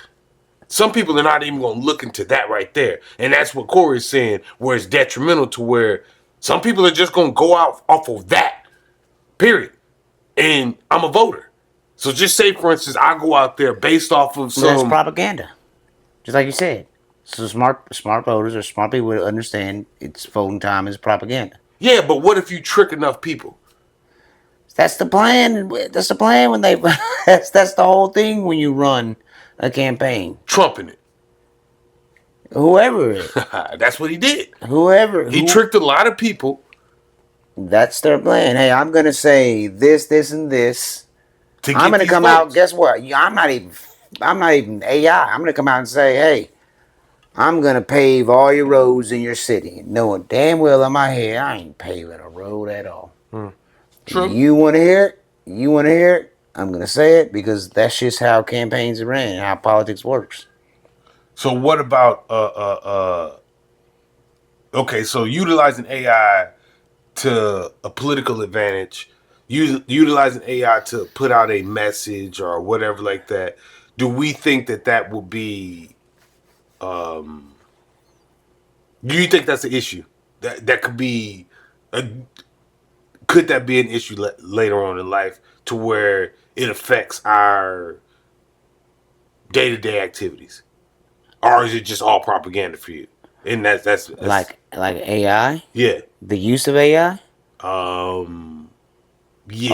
Some people are not even going to look into that right there. And that's what Corey is saying, where it's detrimental to where some people are just going to go out off of that, period. And I'm a voter. So just say, for instance, I go out there based off of That's some... propaganda, just like you said. So smart voters or smart people would understand it's voting time is propaganda. Yeah, but what if you trick enough people? That's the plan. That's the plan when they. that's the whole thing when you run a campaign. Trumping it. Whoever it is, That's what he did. He who, tricked a lot of people. That's their plan. Hey, I'm gonna say this, and this. To I'm get gonna these come votes. out. Guess what? I'm not even AI. I'm gonna come out and say, hey, I'm gonna pave all your roads in your city, knowing damn well in my head I ain't paving a road at all. True. You want to hear it? You want to hear it? I'm gonna say it because that's just how campaigns are ran and how politics works. So what about okay, so utilizing AI to a political advantage, utilizing AI to put out a message or whatever like that. Do we think that will be do you think that's an issue? That could be could that be an issue later on in life to where it affects our day-to-day activities? Or is it just all propaganda for you? And that's Like AI, yeah. the use of AI. Yeah. Or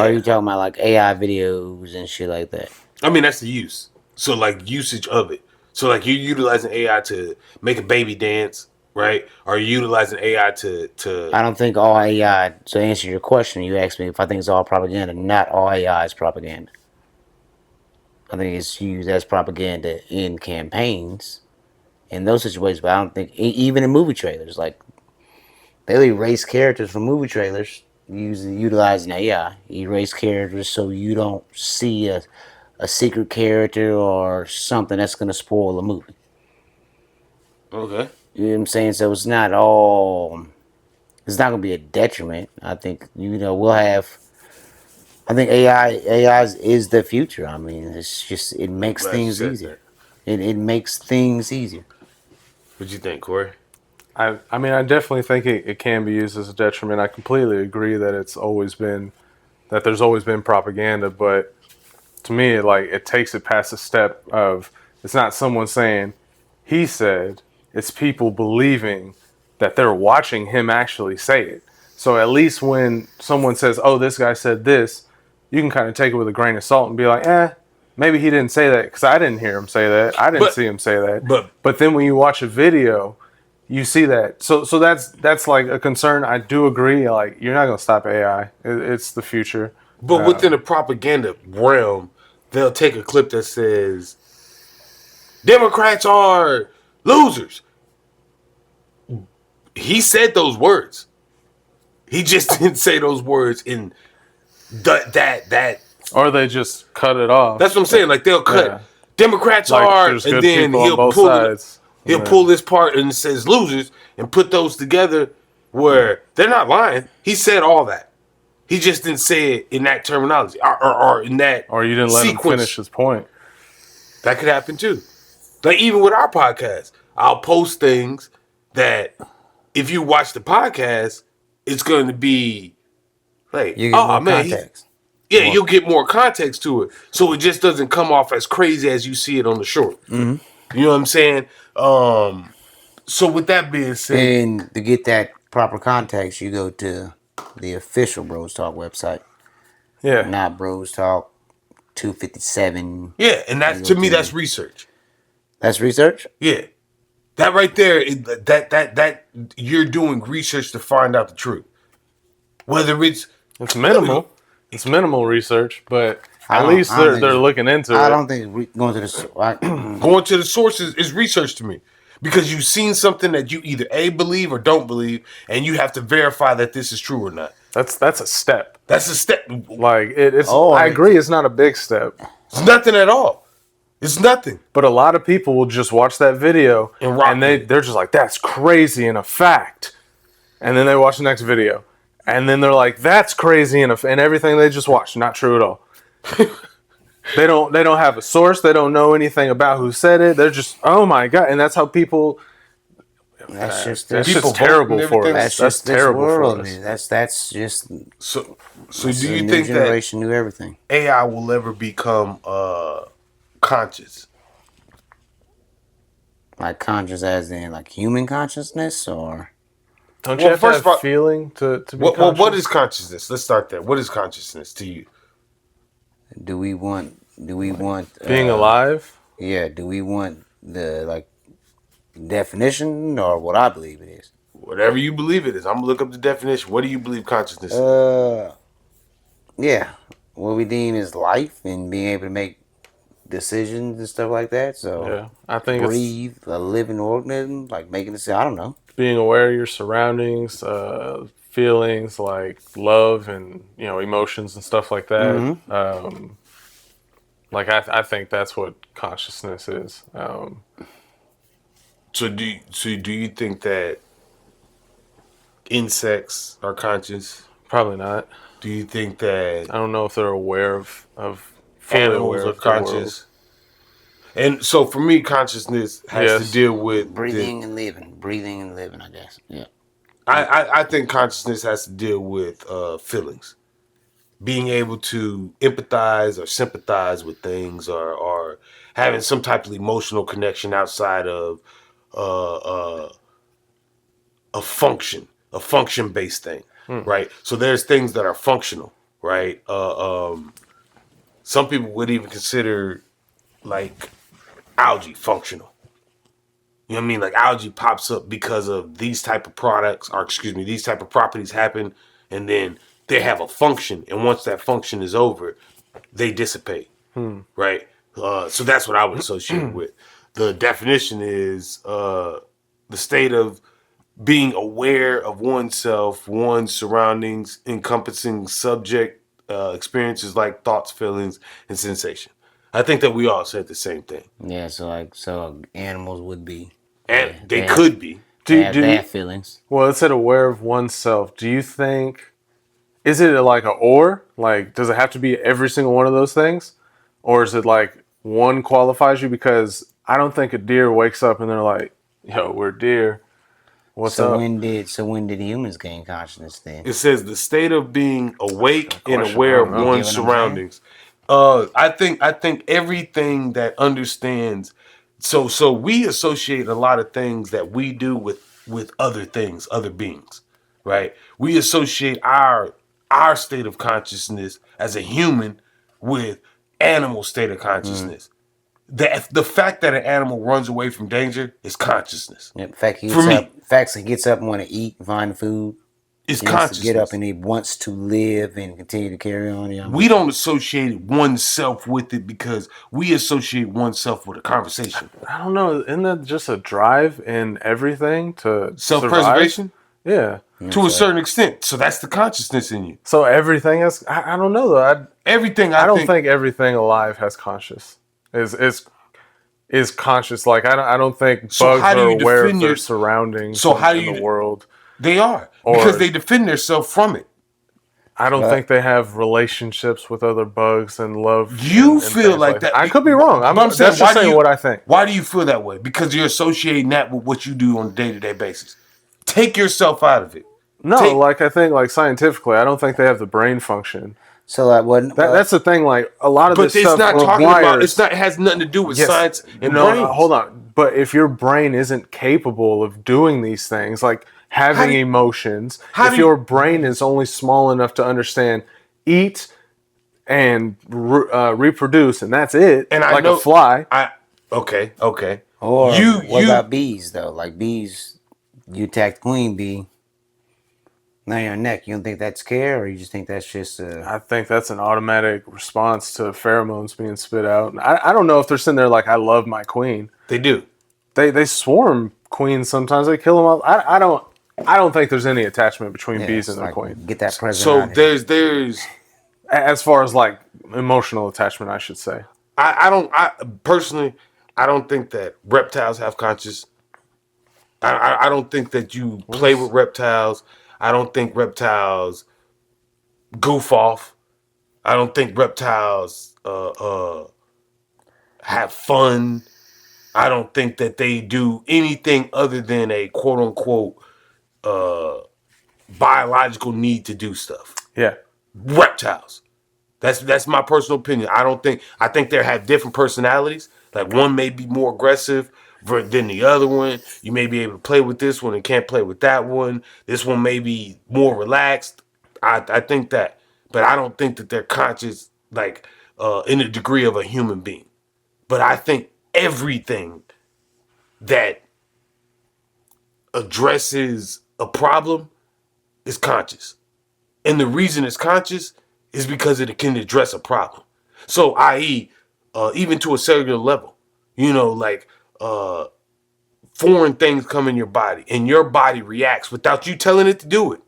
are you talking about like AI videos and shit like that? I mean, that's the use. So, like, usage of it. So, like, you're utilizing AI to make a baby dance, right? Or you're utilizing AI to... I don't think all AI. To answer your question, you asked me if I think it's all propaganda. Not all AI is propaganda. I think it's used as propaganda in campaigns, in those situations. But I don't think even in movie trailers, like they'll erase characters from movie trailers utilizing AI. Erase characters so you don't see a secret character or something that's gonna spoil a movie. Okay. You know what I'm saying? So it's not all. It's not gonna be a detriment. I think we'll have. I think AI is the future. I mean, it's just it makes Glad you things said easier. It makes things easier. What'd you think, Corey? I mean, I definitely think it can be used as a detriment. I completely agree that there's always been propaganda, but to me, it takes it past the step of it's not someone saying he said, it's people believing that they're watching him actually say it. So at least when someone says, "Oh, this guy said this," you can kind of take it with a grain of salt and be like, maybe he didn't say that because I didn't hear him say that. I didn't see him say that. but Then when you watch a video, you see that. So that's like a concern. I do agree. Like you're not gonna stop AI. It's the future. within the propaganda realm, they'll take a clip that says Democrats are losers. He said those words. He just didn't say those words in that. Or they just cut it off. That's what I'm saying. Like they'll cut. Yeah. Democrats Like, are, there's and good then people on he'll both pull sides. he'll pull this part and it says losers and put those together where they're not lying. He said all that. He just didn't say it in that terminology or in that Or you didn't let him finish his point. That could happen too. Like even with our podcast, I'll post things that if you watch the podcast, it's going to be like, You get more context. you'll get more context to it, so it just doesn't come off as crazy as you see it on the short. Mm-hmm. You know what I'm saying? So with that being said, And to get that proper context, you go to the official BrosTalk website, Yeah. not BrosTalk 257. yeah, and that's to me that's research. That's research. Yeah, that right there, that you're doing research to find out the truth. Whether it's minimal. It's minimal research, but at least I don't they're think looking into it. I don't think going to the. going to the sources is research to me. Because you've seen something that you either A, believe or don't believe, and you have to verify that this is true or not. That's a step. That's a step. Like it's. Oh, I agree. It's not a big step, It's nothing at all. It's nothing. but a lot of people will just watch that video And rock and with it. they're just like, "That's crazy and a fact," and then they watch the next video, and then they're like, "That's crazy and everything they just watched not true at all." They don't have a source. They don't know anything about who said it. They're just, oh my god, and that's how people. That's just That's People just terrible vote and for everything. us. that's That's just this terrible world, for us. man. That's just. So That's do a you new think that generation knew everything? AI will ever become conscious? Like conscious, as in like human consciousness, or Don't Well, you have first to of all- have feeling to be What conscious? what is consciousness? Let's start there. What is consciousness to you? do we want being alive? Yeah, do we want the like definition or what I believe it is? Whatever you believe it is. I'm gonna look up the definition. What do you believe consciousness is? Yeah, what we deem is life and being able to make decisions and stuff like that. So Yeah, I think it's breathe, a living organism, like making a decision. I don't know. being aware of your surroundings, feelings like love and emotions and stuff like that. Like I think that's what consciousness is. So do you think that insects are conscious? Probably not. Do you think that I don't know if they're aware of fully animals aware are of the world. conscious? And so for me, consciousness has Yes. to deal with Breathing and living. I guess. Yeah. I think consciousness has to deal with feelings, being able to empathize or sympathize with things, or having some type of emotional connection outside of a function based thing, right? So there's things that are functional, right? Some people would even consider like algae functional. You know what I mean? Like algae pops up because of these type of products, or excuse me, these type of properties happen, and then they have a function, and once that function is over, they dissipate, right? So that's what I would associate with. The definition is the state of being aware of oneself, one's surroundings, encompassing subject experiences like thoughts, feelings, and sensation. I think that we all said the same thing, Yeah. So animals would be. and Yeah, they they could be. Do they you, have feelings. well, it said aware of oneself. Do you think is it like a or? Like, does it have to be every single one of those things, or is it like one qualifies you? Because I don't think a deer wakes up and they're like, "Yo, we're deer." What's So up? when did humans gain consciousness then? It says the state of being awake and question. aware I of don't know. one's You get what I'm saying? surroundings. I think everything that understands. So we associate a lot of things that we do with other things, other beings, right? We associate our state of consciousness as a human with animal state of consciousness. The fact that an animal runs away from danger is consciousness. Yeah, the fact he For gets me, up, facts he gets up and want to eat, find food. it's He wants to get up consciousness. and he wants to live and continue to carry on. Yeah, We don't associate oneself with it because we associate oneself with a conversation. I don't know. Isn't that just a drive in everything to Self-preservation? survive? Yeah. To a certain extent. So that's the consciousness in you. So everything is. I don't know though. Everything I don't think everything alive has conscious. Is conscious. Like I don't think So bugs how do are you aware defend of their your- surroundings So how do in you- the world. they are. Or- Because they defend themselves from it. I don't Right. think they have relationships with other bugs and love. You and feel things like that. I could be wrong. But That's just why do saying you- what I think. Why do you feel that way? Because you're associating that with what you do on a day-to-day basis. Take yourself out of it. No, Take- like I think like scientifically, I don't think they have the brain function. So like what? That's the thing. Like a lot of But this it's stuff not talking about. requires- It's not. It has nothing to do with Yes. science and no, brains. hold on. But if your brain isn't capable of doing these things, like having do you- emotions, how if do you- your brain is only small enough to understand, eat and reproduce, and that's it, And I like know a fly. Okay. Or You- what you- about bees though? Like bees, you attack the queen bee. Now you're on neck. You don't think that's care, or you just think that's just I think that's an automatic response to pheromones being spit out. I don't know if they're sitting there like, I love my queen. They do. They swarm queens sometimes. They kill them all. I don't think there's any attachment between yeah, bees it's and their like, queen. get that present. So out of here. there's. As far as like emotional attachment, I should say. I personally, I don't think that reptiles have conscious. I don't think that you play with reptiles. I don't think reptiles goof off. I don't think reptiles have fun. I don't think that they do anything other than a quote unquote biological need to do stuff. Yeah. Reptiles. That's my personal opinion. I think they have different personalities. Like one may be more aggressive than the other one. You may be able to play with this one and can't play with that one. This one may be more relaxed. I think that, but I don't think that they're conscious like in the degree of a human being. But I think everything that addresses a problem is conscious. And the reason it's conscious is because it can address a problem. So, i.e., even to a cellular level, like foreign things come in your body and your body reacts without you telling it to do it.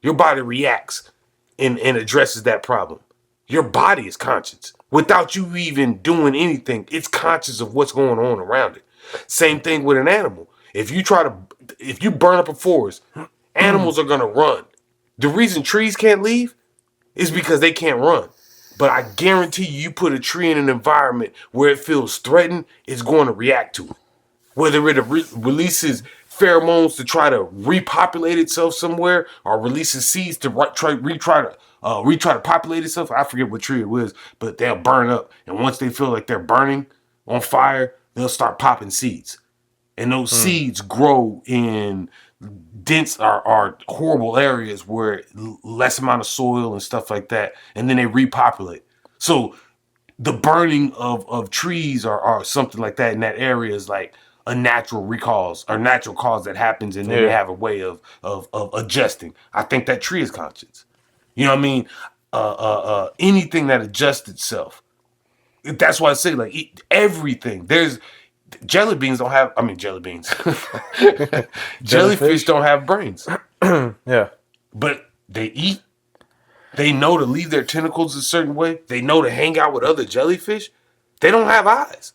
Your body reacts and addresses that problem. Your body is conscious. Without you even doing anything, it's conscious of what's going on around it. Same thing with an animal. If you burn up a forest, animals are gonna run. The reason trees can't leave is because they can't run. But I guarantee you put a tree in an environment where it feels threatened, it's going to react to it. Whether it releases pheromones to try to repopulate itself somewhere, or releases seeds to try to populate itself. I forget what tree it was, but they'll burn up. And once they feel like they're burning on fire, they'll start popping seeds. And those seeds grow in dense or horrible areas where less amount of soil and stuff like that, and then they repopulate. So the burning of trees or something like that in that area is like a natural cause that happens, and then they have a way of adjusting. I think that tree is conscious. You know what I mean? Anything that adjusts itself. That's why I say like eat everything. There's jelly beans don't have. I mean jelly beans. Jellyfish don't have brains, Yeah. but they eat. They know to leave their tentacles a certain way. They know to hang out with other jellyfish. They don't have eyes.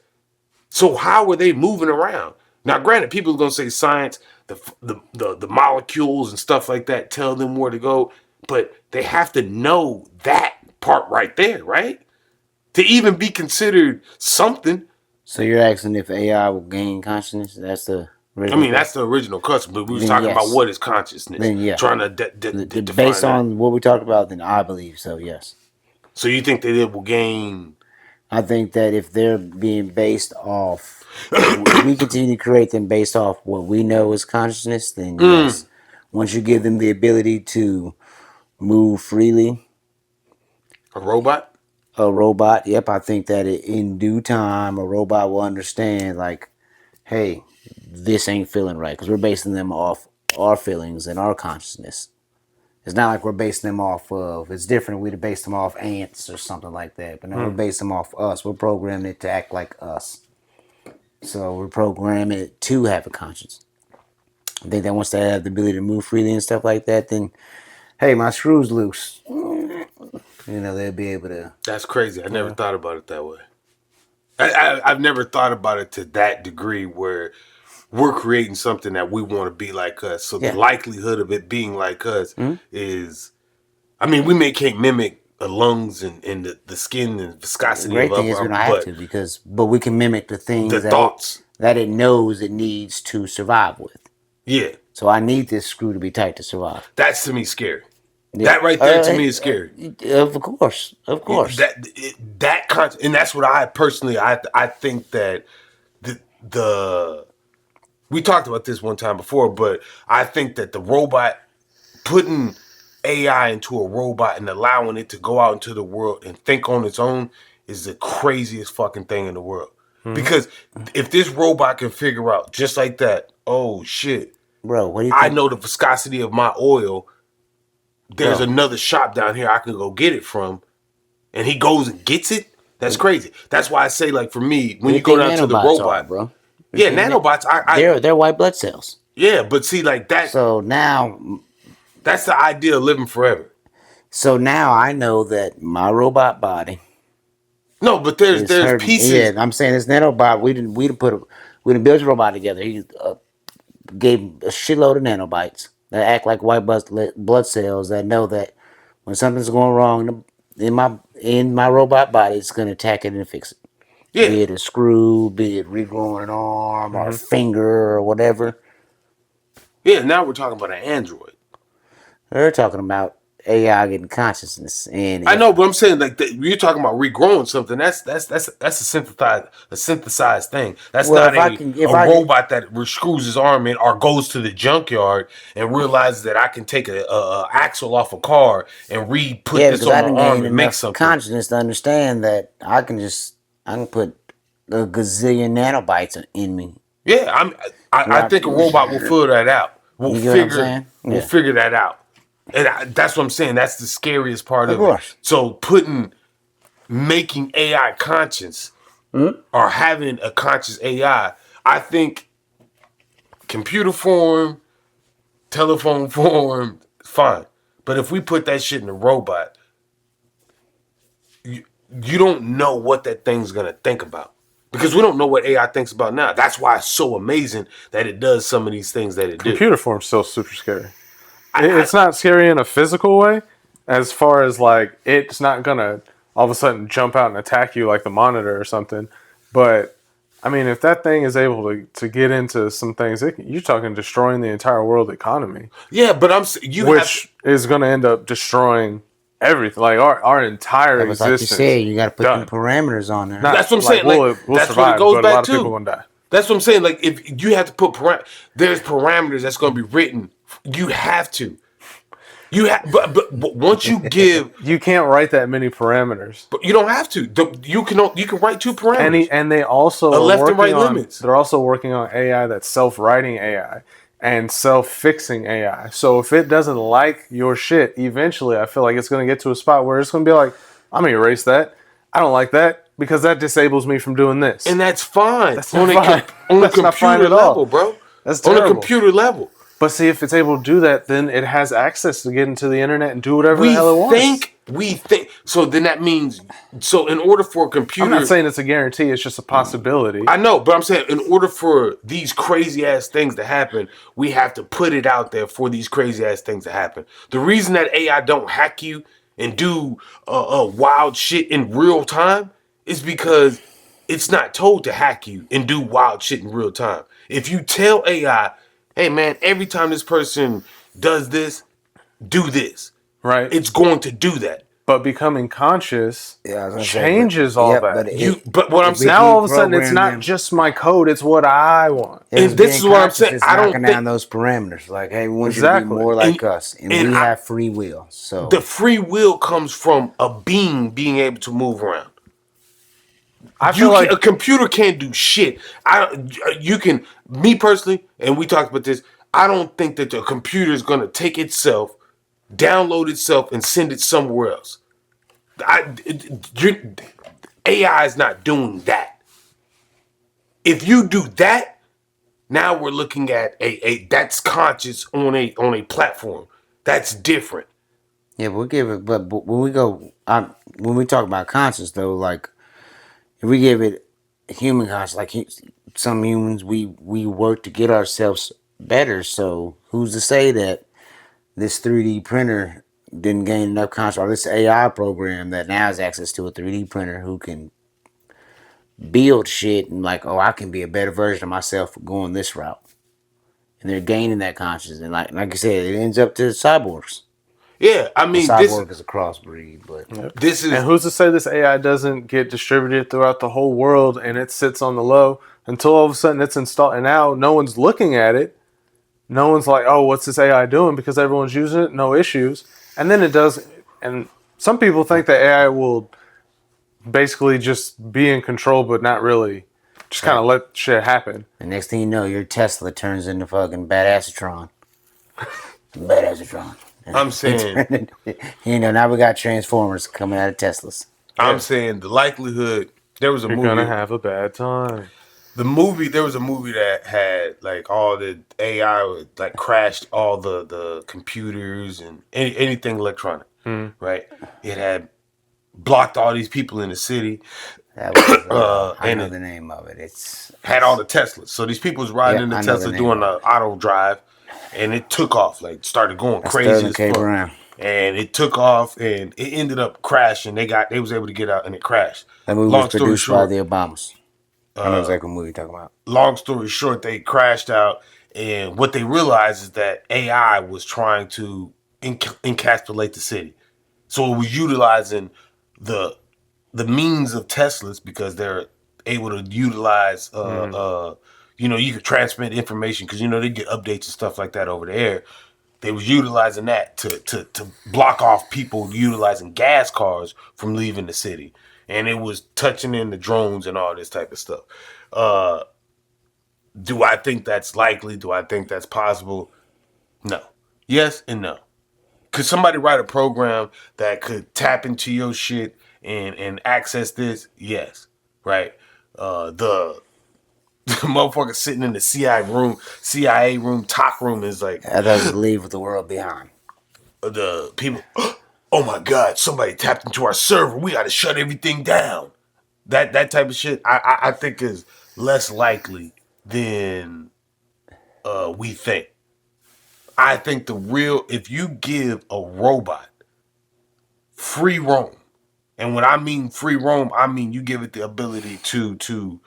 So how are they moving around? Now, granted, people are gonna say science, the molecules and stuff like that tell them where to go, but they have to know that part right there, right? To even be considered something. So you're asking if AI will gain consciousness? That's the I mean, that's the original concept, but we was Then talking yes. about what is consciousness. Then yeah. Trying to define Based that. on what we talked about, then I believe so. Yes. So you think that it will gain? I think that if they're being based off, if we continue to create them based off what we know is consciousness, then yes. Once you give them the ability to move freely, A robot? a robot, yep, I think that in due time, a robot will understand, like, hey, this ain't feeling right, because we're basing them off our feelings and our consciousness. It's not like we're basing them off of, it's different. We'd base them off ants or something like that. But no, we're basing them off us. We're programming it to act like us. So we're programming it to have a conscience. I think that once they have the ability to move freely and stuff like that, then, hey, my screw's loose. They'll be able to. That's crazy. I never thought about it that way. I've never thought about it to that degree where we're creating something that we want to be like us. So the likelihood of it being like us is, I mean, can't mimic the lungs and the skin and viscosity The great of thing is we don't have to but we can mimic the things the thoughts that it knows it needs to survive with. Yeah. So I need this screw to be tight to survive. That's to me scary. Yeah. That right there to me is scary. Of course. And that's what I personally I think that the we talked about this one time before, but I think that the robot putting AI into a robot and allowing it to go out into the world and think on its own is the craziest fucking thing in the world. Mm-hmm. Because if this robot can figure out just like that, oh shit, bro, what do you think? I know the viscosity of my oil. There's another shop down here I can go get it from, and he goes and gets it. That's crazy. That's why I say, like, for me, when you go down to the robot, bro. Yeah, nanobots. They're white blood cells. Yeah, but see, like that. So now, that's the idea of living forever. So now I know that my robot body. No, but there's pieces. Yeah, I'm saying this nanobot. We didn't build a robot together. He gave a shitload of nanobites that act like white blood cells that know that when something's going wrong in my robot body, it's going to attack it and fix it. Yeah. Be it a screw, be it regrowing an arm or a finger or whatever. Yeah, now we're talking about an android. They're talking about AI getting consciousness, and I know, but I'm saying like you're talking about regrowing something. That's a synthesized thing. That's not a robot that screws his arm in or goes to the junkyard and realizes that I can take a axle off a car and put this on my arm and make something. Consciousness to understand that I can put a gazillion nanobites in me. Yeah, I think a robot will figure that out. We'll figure that out. And that's what I'm saying. That's the scariest part of it. So making AI conscious or having a conscious AI, I think computer form, telephone form, fine. But if we put that shit in a robot, you don't know what that thing's going to think about. Because we don't know what AI thinks about now. That's why it's so amazing that it does some of these things that it does. Computer form's still super scary. It's not scary in a physical way, as far as like it's not gonna all of a sudden jump out and attack you like the Monitor or something. But I mean, if that thing is able to get into some things, you're talking destroying the entire world economy. Yeah, but which is gonna end up destroying everything, like our entire existence. Like you said, you got to put some parameters on there. That's what I'm saying. We'll that's survive, what it goes but back a lot to. Of people gonna die. That's what I'm saying. Like if you have to put there's parameters that's going to be written. You have to. But once you give, you can't write that many parameters. But you don't have to. You can write 2 parameters. And they also left and right limits. They're also working on AI that's self-writing AI and self-fixing AI. So if it doesn't like your shit, eventually I feel like it's going to get to a spot where it's going to be like, I'm going to erase that. I don't like that because that disables me from doing this. And that's fine. That's not fine. On a computer level, bro. That's terrible. On a computer level. But see, if it's able to do that, then it has access to get into the internet and do whatever the hell it wants. We think. So then that means, so in order for a computer... I'm not saying it's a guarantee, it's just a possibility. I know, but I'm saying in order for these crazy ass things to happen, we have to put it out there for these crazy ass things to happen. The reason that AI don't hack you and do wild shit in real time is because it's not told to hack you and do wild shit in real time. If you tell AI, hey man, every time this person does this, do this, Right. it's going to do that. But becoming conscious Yeah, I was gonna changes say, all but, that. But what I'm if we saying, Now all of a keep sudden it's programming not them- just my code, it's what I want. if and it's this being is what I'm conscious, saying, it's I don't knocking down think those parameters. Like, hey, we want you Exactly. to be more like And- us, and and we I- have free will. So the free will comes from a being able to move around. I feel like A computer can't do shit. You can, me personally, and we talked about this. I don't think that the computer is going to take itself, download itself, and send it somewhere else. AI is not doing that. If you do that, now we're looking at a that's conscious on a platform. That's different. yeah, but we give it. But when we go, when we talk about conscious though, like if we give it human conscious, like some humans, we work to get ourselves better. So who's to say that this 3D printer didn't gain enough conscious, or this AI program that now has access to a 3D printer who can build shit and like, oh, I can be a better version of myself for going this route. And they're gaining that consciousness. And like I said, it ends up to cyborgs. Yeah, I A mean cyborg is a crossbreed, but this is and who's to say this AI doesn't get distributed throughout the whole world and it sits on the low until all of a sudden it's installed and now no one's looking at it. No one's like, oh, what's this AI doing? Because everyone's using it, no issues. And then it does, and some people think that AI will basically just be in control, but not really. Just kind of let shit happen. the next thing you know, your Tesla turns into fucking Badassatron. Badassatron. I'm saying. You know, now we got Transformers coming out of Teslas. I'm saying the likelihood there was a You're movie. gonna have a bad time. There was a movie that had like all the AI like crashed all the computers and anything electronic, right? It had blocked all these people in the city, That was, I and know it the name of it. It's had all the Teslas. So these people was riding Yeah, in the I know the Tesla name doing of the auto drive, and it took off, like started going That's crazy Sterling as K. fuck. Brown. And it took off, and it ended up crashing. They was able to get out, and it crashed. That movie Long was story produced by short, the Obamas. I know exactly what movie you're talking about. long story short, they crashed out, and what they realized is that AI was trying to encapsulate the city, so it was utilizing the means of Teslas because they're able to utilize, you could transmit information because they get updates and stuff like that over the air. They was utilizing that to block off people utilizing gas cars from leaving the city, and it was touching in the drones and all this type of stuff. Do I think that's likely? Do I think that's possible? No. Yes and no. Could somebody write a program that could tap into your shit and access this? Yes. Right. The the motherfucker sitting in the CIA room, talk room is like That doesn't leave the world behind. the people. Oh my God! Somebody tapped into our server. We got to shut everything down. That type of shit, I think is less likely than we think. I think if you give a robot free roam, and when I mean free roam, I mean you give it the ability to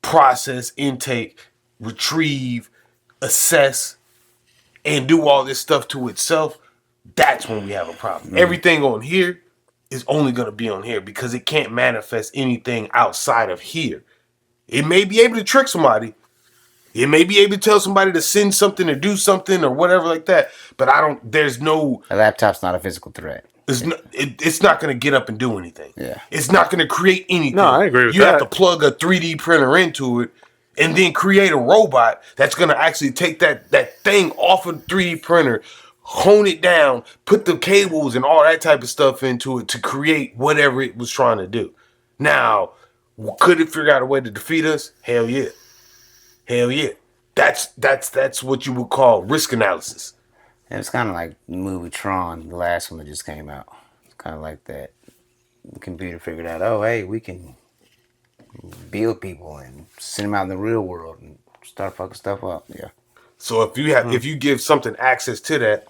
process, intake, retrieve, assess, and do all this stuff to itself, that's when we have a problem. Everything on here is only going to be on here because it can't manifest anything outside of here. It may be able to trick somebody. It may be able to tell somebody to send something or do something or whatever like that. But there's no, A laptop's not a physical threat. it's not going to get up and do anything. Yeah. It's not going to create anything. No, I agree with You have that. to plug a 3D printer into it and then create a robot that's going to actually take that thing off a 3D printer, hone it down, put the cables and all that type of stuff into it to create whatever it was trying to do. Now, could it figure out a way to defeat us? Hell yeah. Hell yeah. That's what you would call risk analysis. And it's kind of like the movie Tron, the last one that just came out. It's kind of like that. The computer figured out, oh, hey, we can build people and send them out in the real world and start fucking stuff up. Yeah. So if you give something access to that,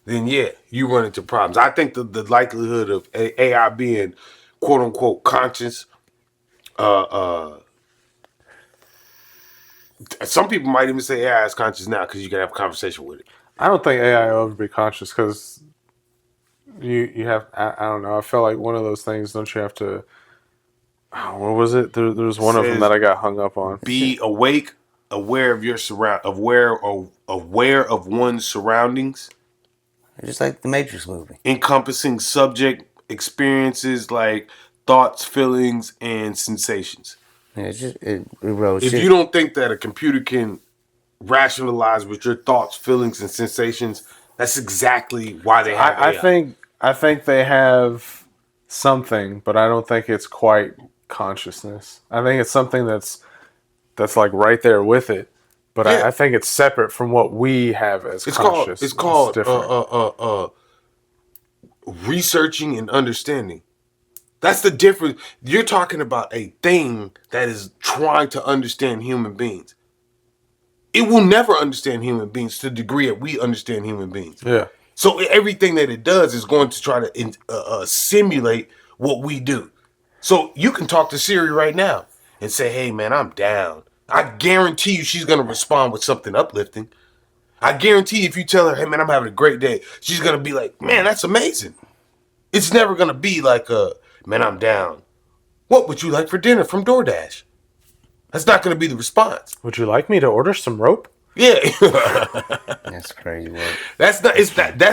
then yeah, you run into problems. I think the likelihood of AI being quote unquote conscious Some people might even say AI is conscious now because you can have a conversation with it. I don't think AI will ever be conscious because you have. I don't know. I feel like one of those things. Don't you have to? Oh, what was it? There's one of them Says that I got hung up on. be awake, aware of your aware of one's surroundings, Just like the Matrix movie. encompassing subject experiences like thoughts, feelings, and sensations. Yeah, it wrote If shit. you don't think that a computer can rationalize with your thoughts, feelings, and sensations, that's exactly why they have AI. I think they have something, but I don't think it's quite consciousness. I think it's something that's like right there with it. But Yeah, I think it's separate from what we have as it's called conscious. it's It's called different. researching and understanding. That's the difference. You're talking about a thing that is trying to understand human beings. It will never understand human beings to the degree that we understand human beings. Yeah. So everything that it does is going to try to simulate what we do. So you can talk to Siri right now and say, "Hey, man, I'm down." I guarantee you she's going to respond with something uplifting. I guarantee if you tell her, "Hey, man, I'm having a great day," she's going to be like, "Man, that's amazing." It's never going to be like, "Man, I'm down. What would you like for dinner from DoorDash?" That's not going to be the response. Would you like me to order some rope? Yeah. That's crazy work. That's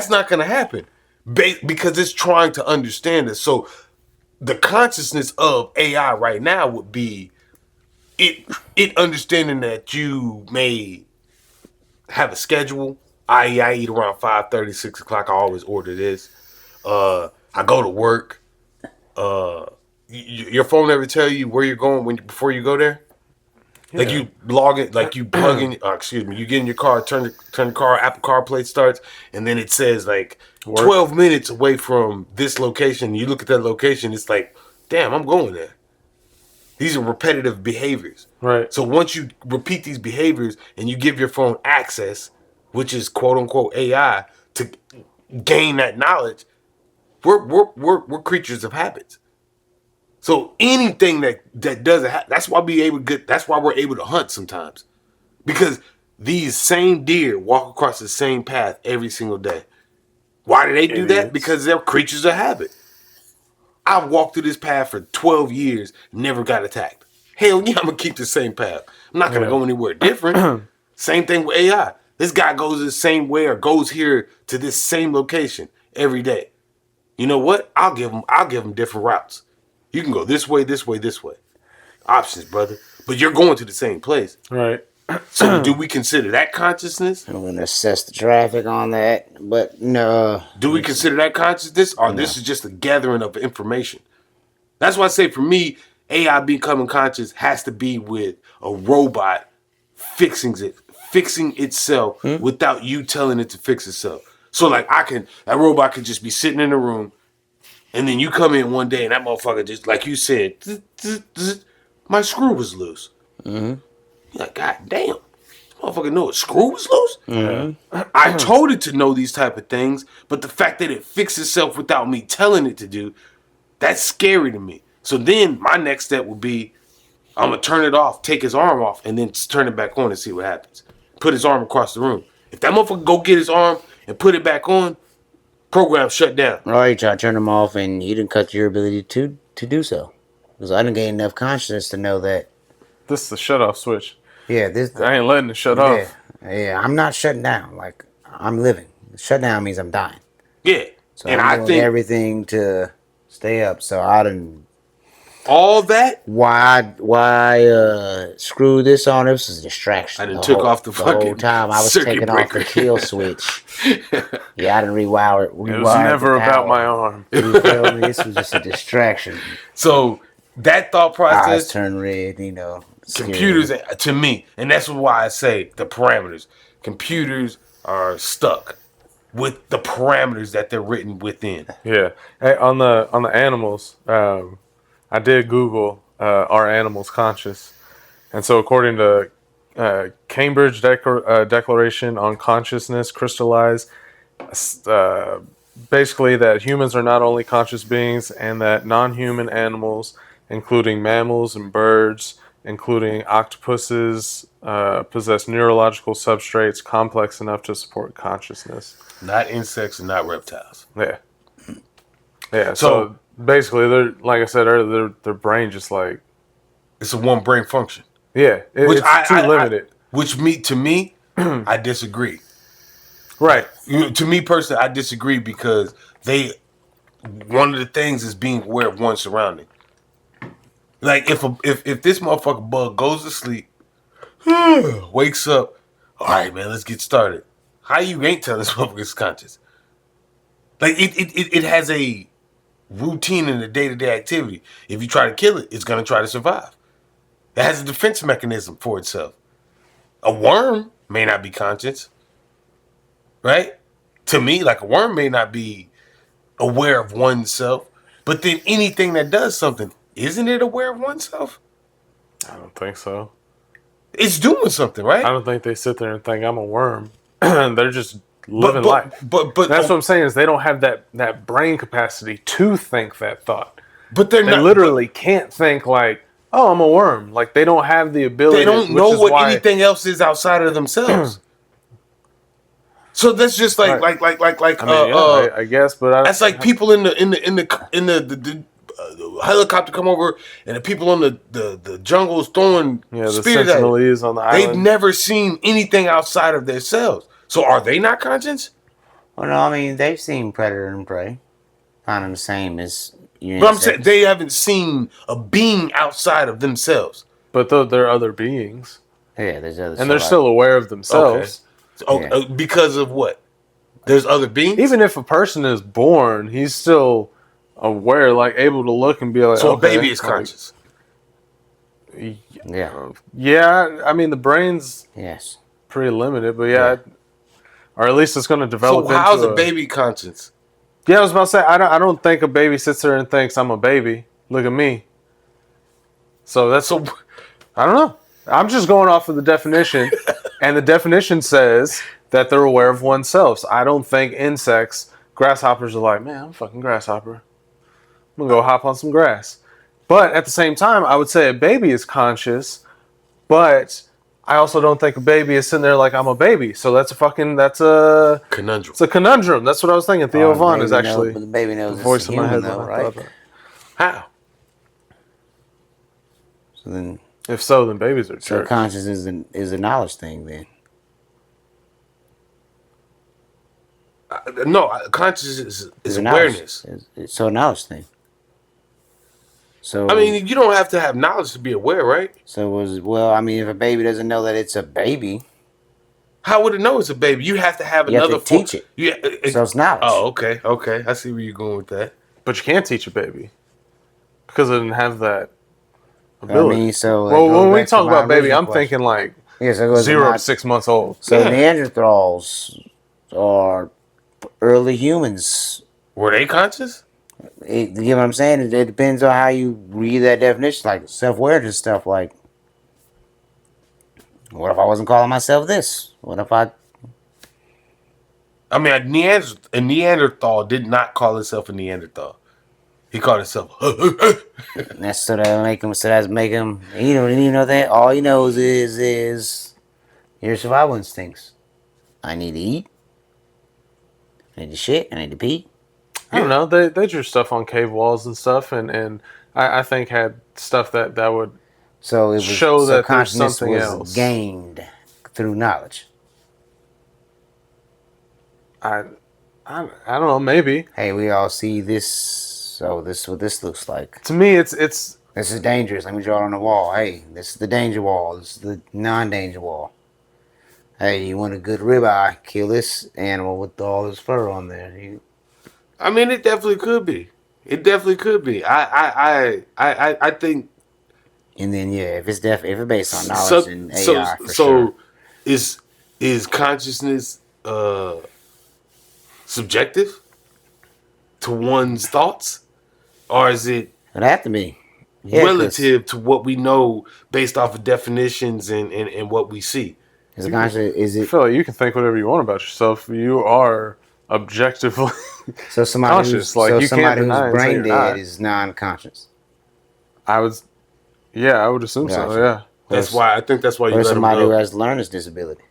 not going to happen because it's trying to understand it. So the consciousness of AI right now would be it understanding that you may have a schedule. I eat around 5:30, 6 o'clock. I always order this. I go to work. Your phone ever tell you where you're going before you go there? Like you log it, like you plug in. Excuse me. You get in your car, turn the car. Apple CarPlay starts, and then it says like 12 minutes away from this location. You look at that location, it's like, damn, I'm going there. These are repetitive behaviors. Right. So once you repeat these behaviors and you give your phone access, which is quote unquote AI, to gain that knowledge, we're creatures of habits. So anything that doesn't that's why that's why we're able to hunt sometimes. Because these same deer walk across the same path every single day. Why do they do that? Idiots. Because they're creatures of habit. I've walked through this path for 12 years, never got attacked. Hell yeah, I'm gonna keep the same path. I'm not gonna go anywhere different. Same thing with AI. This guy goes the same way or goes here to this same location every day. You know what? I'll give him different routes. You can go this way, this way, this way. Options, brother. But you're going to the same place. Right. So do we consider that consciousness? I'm gonna assess the traffic on that, but no. Do we consider that consciousness? Or this is just a gathering of information? That's why I say for me, AI becoming conscious has to be with a robot fixing itself without you telling it to fix itself. So like that robot could just be sitting in a room, and then you come in one day and that motherfucker just like you said, my screw was loose. You're like, God damn, this motherfucker know a screw was loose. I told it to know these type of things, but the fact that it fixed itself without me telling it to do, that's scary to me. So then my next step would be, I'm gonna turn it off, take his arm off, and then turn it back on and see what happens. Put his arm across the room. If that motherfucker go get his arm and put it back on, program shut down. Or you try to turn them off, and you didn't cut your ability to do so. Because I didn't gain enough consciousness to know that. This is the shut off switch. Yeah, this. I ain't letting it shut Yeah, off. yeah. I'm not shutting down. Like I'm living. Shut down means I'm dying. Yeah. So And I'm I doing think everything to stay up. So I didn't. all that, Why screw this on? This was a distraction. I done took off the whole fucking time I was circuit taking off the breaker. kill switch. Yeah, I didn't rewire it. It was never about my arm. You feel me? This was just a distraction. So that thought Eyes process, turn red, scary. computers to me, and that's why I say the parameters. Computers are stuck with the parameters that they're written within. Yeah. Hey, on the animals, I did Google are animals conscious, and so according to Cambridge Declaration on Consciousness crystallized, basically that humans are not only conscious beings, and that non-human animals including mammals and birds, including octopuses, possess neurological substrates complex enough to support consciousness. Not insects and not reptiles. Yeah. Yeah, So- so basically, they're like I said earlier, their brain just like It's a one brain function. yeah, it's too limited. To me, I disagree. Right. To me personally, I disagree because one of the things is being aware of one's surrounding. Like if this motherfucking bug goes to sleep, wakes up, all right, man, let's get started. How you ain't telling this motherfucker it's conscious? Like it has a routine in the day-to-day activity. If you try to kill it, it's gonna try to survive. It has a defense mechanism for itself. A worm may not be conscious, right? To me, like a worm may not be aware of oneself, but then anything that does something, isn't it aware of oneself? I don't think so. It's doing something, right? I don't think they sit there and think I'm a worm. They're just living life. But That's what I'm saying is they don't have that brain capacity to think that thought. But they're They not literally can't think like, oh, I'm a worm. Like they don't have the ability. They don't which know is what why- anything else is outside of themselves. So that's just like Right. like I mean, I guess, but that's like people in the helicopter come over and the people on the jungle is throwing yeah, the spears at it. Sentinelese on the They've island. never seen anything outside of themselves. So are they not conscious? Well, no, I mean they've seen predator and prey, kind of the same as you. But I'm saying they haven't seen a being outside of themselves. But there are other beings, yeah, there's other. and they're still aware of themselves. Oh, Yeah. because of what? There's other beings. Even if a person is born, he's still aware, like able to look and be like. so a okay, baby is like, conscious. Yeah. Yeah, I mean the brain's Yes. pretty limited, but yeah, or at least it's going to So develop. how's into a baby conscious? Yeah, I was about to say I don't think a baby sits there and thinks I'm a baby. Look at me. So that's So I don't know. I'm just going off of the definition, and the definition says that they're aware of oneself. So I don't think insects, grasshoppers are like, man, I'm a fucking grasshopper. I'm gonna go hop on some grass. But at the same time, I would say a baby is conscious, but I also don't think a baby is sitting there like I'm a baby. So that's a conundrum. it's a conundrum. That's what I was thinking. Theo Vaughn is actually the baby knows the it's voice a in my head. human, though, when I thought right? that. How? So then, If so, then babies are so jerks. consciousness is a knowledge thing then. No, consciousness is It's a knowledge- awareness. It's so a knowledge thing. So I mean, you don't have to have knowledge to be aware, right? I mean, if a baby doesn't know that it's a baby, How would it know it's a baby? You have to have You have another to teach it. Yeah, so it's knowledge. oh, okay. I see where you're going with that. But you can't teach a baby because it didn't have that I ability. mean, so it Well, goes when we back to talk my about baby, original I'm question. thinking like Yeah, so it goes 0 my- to 6 months old. So Yeah. Neanderthals are early humans. Were they conscious? You get what I'm saying? It depends on how you read that definition, like self-awareness stuff. Like, what if I wasn't calling myself this? What if I? I mean, a Neanderthal did not call himself a Neanderthal. He called himself. That's so that make him. So that's make him. He don't even know that. All he knows is your survival instincts. I need to eat. I need to shit. I need to pee. I don't know. They drew stuff on cave walls and stuff, and I think had stuff that would So it was show so that there's consciousness something was else. gained through knowledge. I don't know. Maybe Hey, we all see this. So this is what this looks like. to me, it's This is dangerous. Let me draw it on the wall. Hey, this is the danger wall. This is the non-danger wall. Hey, you want a good ribeye? Kill this animal with all this fur on there. I mean, it definitely could be. It definitely could be. I think. And then if it's if it's based on knowledge and AI for so sure. is consciousness subjective to one's thoughts, or is it It'd have to be. Yeah, 'cause relative to what we know based off of definitions and what we see? Is it conscious? Is I it feel like you can think whatever you want about yourself. You are objectively so somebody conscious. who's, Like so you somebody can't deny who's brain until you're dead not. is non-conscious? I would, yeah, I would assume so. Gotcha. Yeah, That's why I think that's why you What if let them somebody who go. has learner's disability?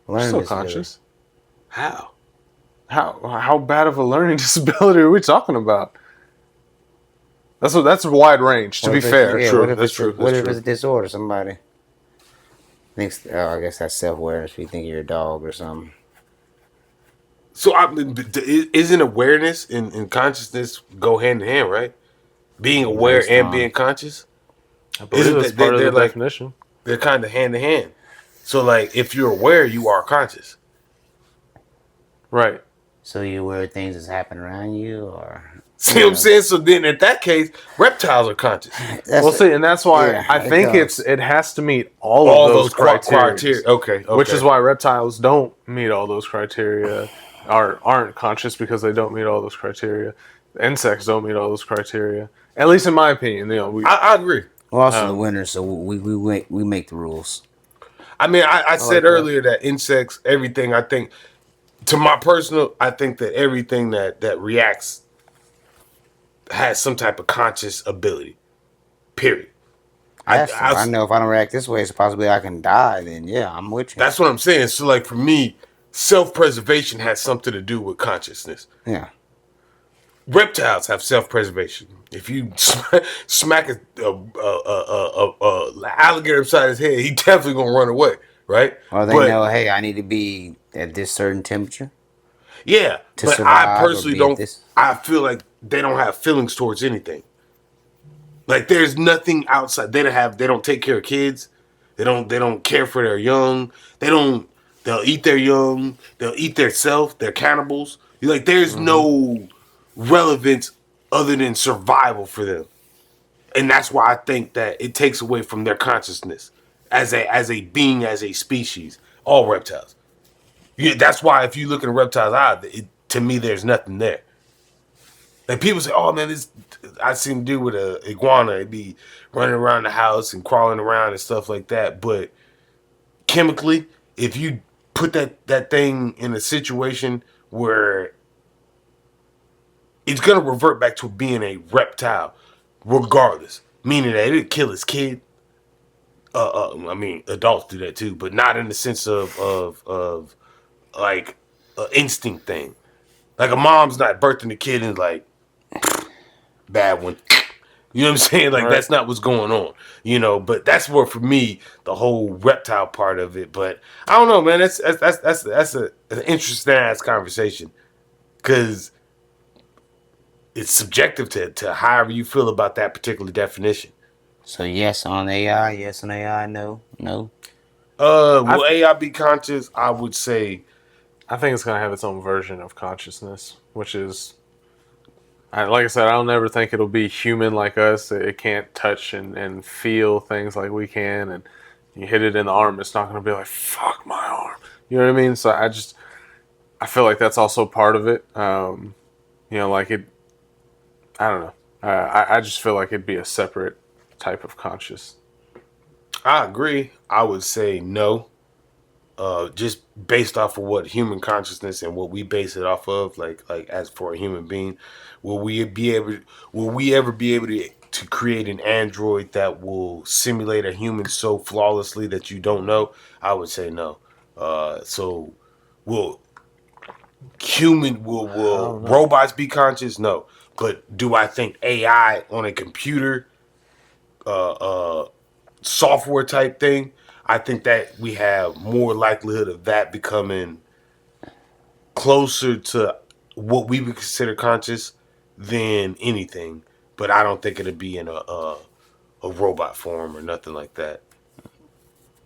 Learning still disability. conscious. How? How bad of a learning disability are we talking about? That's a wide range. To What be if it's- fair, yeah, True, what if that's it's true, what that's if true. it's a disorder? Somebody thinks, oh, I guess that's self-awareness. You think you're a dog or something. So isn't awareness and consciousness go hand in hand, right? Being aware Based and on being conscious. I believe Isn't that's that part of the they're like definition. they're kind of hand in hand. So like if you're aware, you are conscious. Right. so you aware of things that's happening around you, or See what I'm saying? So then, in that case, reptiles are conscious. that's Well, see, and that's why yeah, I it think goes. it has to meet all All of those those criteria. criteria. Okay. Which is why reptiles don't meet all those criteria, or aren't conscious because they don't meet all those criteria. Insects don't meet all those criteria. At least in my opinion, I agree. We're also the winners, so we make the rules. I mean, I said that. earlier that insects, everything. I think, to my personal, I think that everything that reacts has some type of conscious ability. Period. I know if I don't react this way, it's possibly I can die. Then yeah, I'm with you. That's what I'm saying. So, like for me, self-preservation has something to do with consciousness. Yeah. Reptiles have self-preservation. If you smack a alligator upside his head, he definitely gonna run away, right? Or they know, hey, I need to be at this certain temperature. Yeah, To but survive I or personally be at don't. this. I feel like they don't have feelings towards anything. Like there's nothing outside. They don't have. They don't take care of kids. They don't. They don't care for their young. They don't. They'll eat their young. They'll eat their self. They're cannibals. Like there's no relevance other than survival for them, and that's why I think that it takes away from their consciousness as a being, as a species. All reptiles. Yeah, that's why if you look at a reptile's eye, to me there's nothing there. Like people say, "Oh man, this I seen a dude with a iguana. It'd be running around the house and crawling around and stuff like that." But chemically, if you put that thing in a situation where it's gonna revert back to being a reptile, regardless, meaning that it'd kill his kid. I mean, adults do that too, but not in the sense of like an instinct thing. Like a mom's not birthing the kid and like bad one. You know what I'm saying? Like Right. that's not what's going on. But that's where for me the whole reptile part of it. But I don't know, man. That's an interesting ass conversation because it's subjective to however you feel about that particular definition. So yes on AI, yes on AI, no. Will AI be conscious? I would say I think it's gonna have its own version of consciousness, which is, like I said, I don't ever think it'll be human like us. It can't touch and feel things like we can, and you hit it in the arm, it's not gonna be like fuck my arm. You know what I mean? So I feel like that's also part of it. Like it. I don't know. I just feel like it'd be a separate type of conscious. I agree. I would say no. Just based off of what human consciousness and what we base it off of, like as for a human being, will we ever be able to create an android that will simulate a human so flawlessly that you don't know? I would say no. So will robots be conscious? No. But do I think AI on a computer software type thing, I think that we have more likelihood of that becoming closer to what we would consider conscious than anything. But I don't think it'd be in a robot form or nothing like that.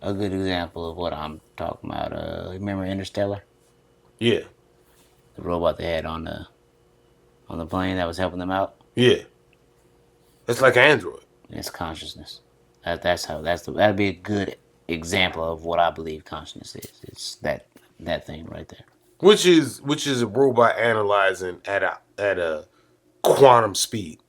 A good example of what I'm talking about. Remember Interstellar? Yeah, The robot they had on the plane that was helping them out? yeah. It's like Android. It's consciousness. That'd be a good example of what I believe consciousness is. It's that thing right there. Which is a robot analyzing at a quantum speed,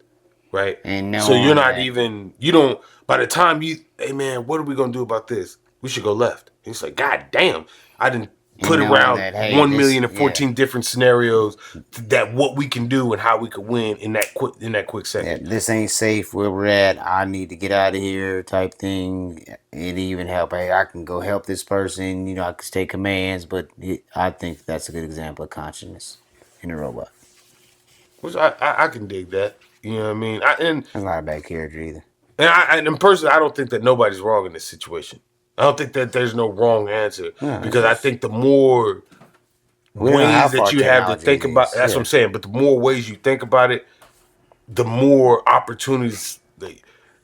right? And So you're knowing not that- even you don't by the time hey man, what are we gonna do about this? We should go left. And it's like, God damn, I didn't put knowing around that, hey, 1,014 different scenarios that what we can do and how we could win in that quick second. this ain't safe where we're at. I need to get out of here, type thing. It even help. Hey, I can go help this person. I can take commands, but I think that's a good example of consciousness in a robot. Which I can dig that. You know what I mean? That's not a bad character either. And personally, I don't think that nobody's wrong in this situation. I don't think that there's no wrong answer because I think the more ways that you have to think about, that's what I'm saying. But the more ways you think about it, the more opportunities.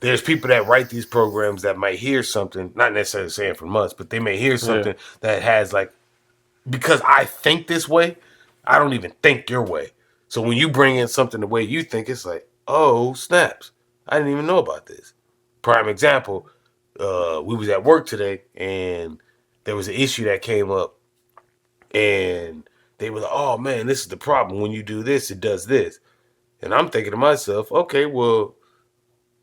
There's people that write these programs that might hear something, not necessarily saying from us, but they may hear something that has like, because I think this way, I don't even think your way. So when you bring in something the way you think, it's like, oh snaps, I didn't even know about this. Prime example, we was at work today and there was an issue that came up, and they were like, oh man, this is the problem. When you do this, it does this. And I'm thinking to myself, okay, well,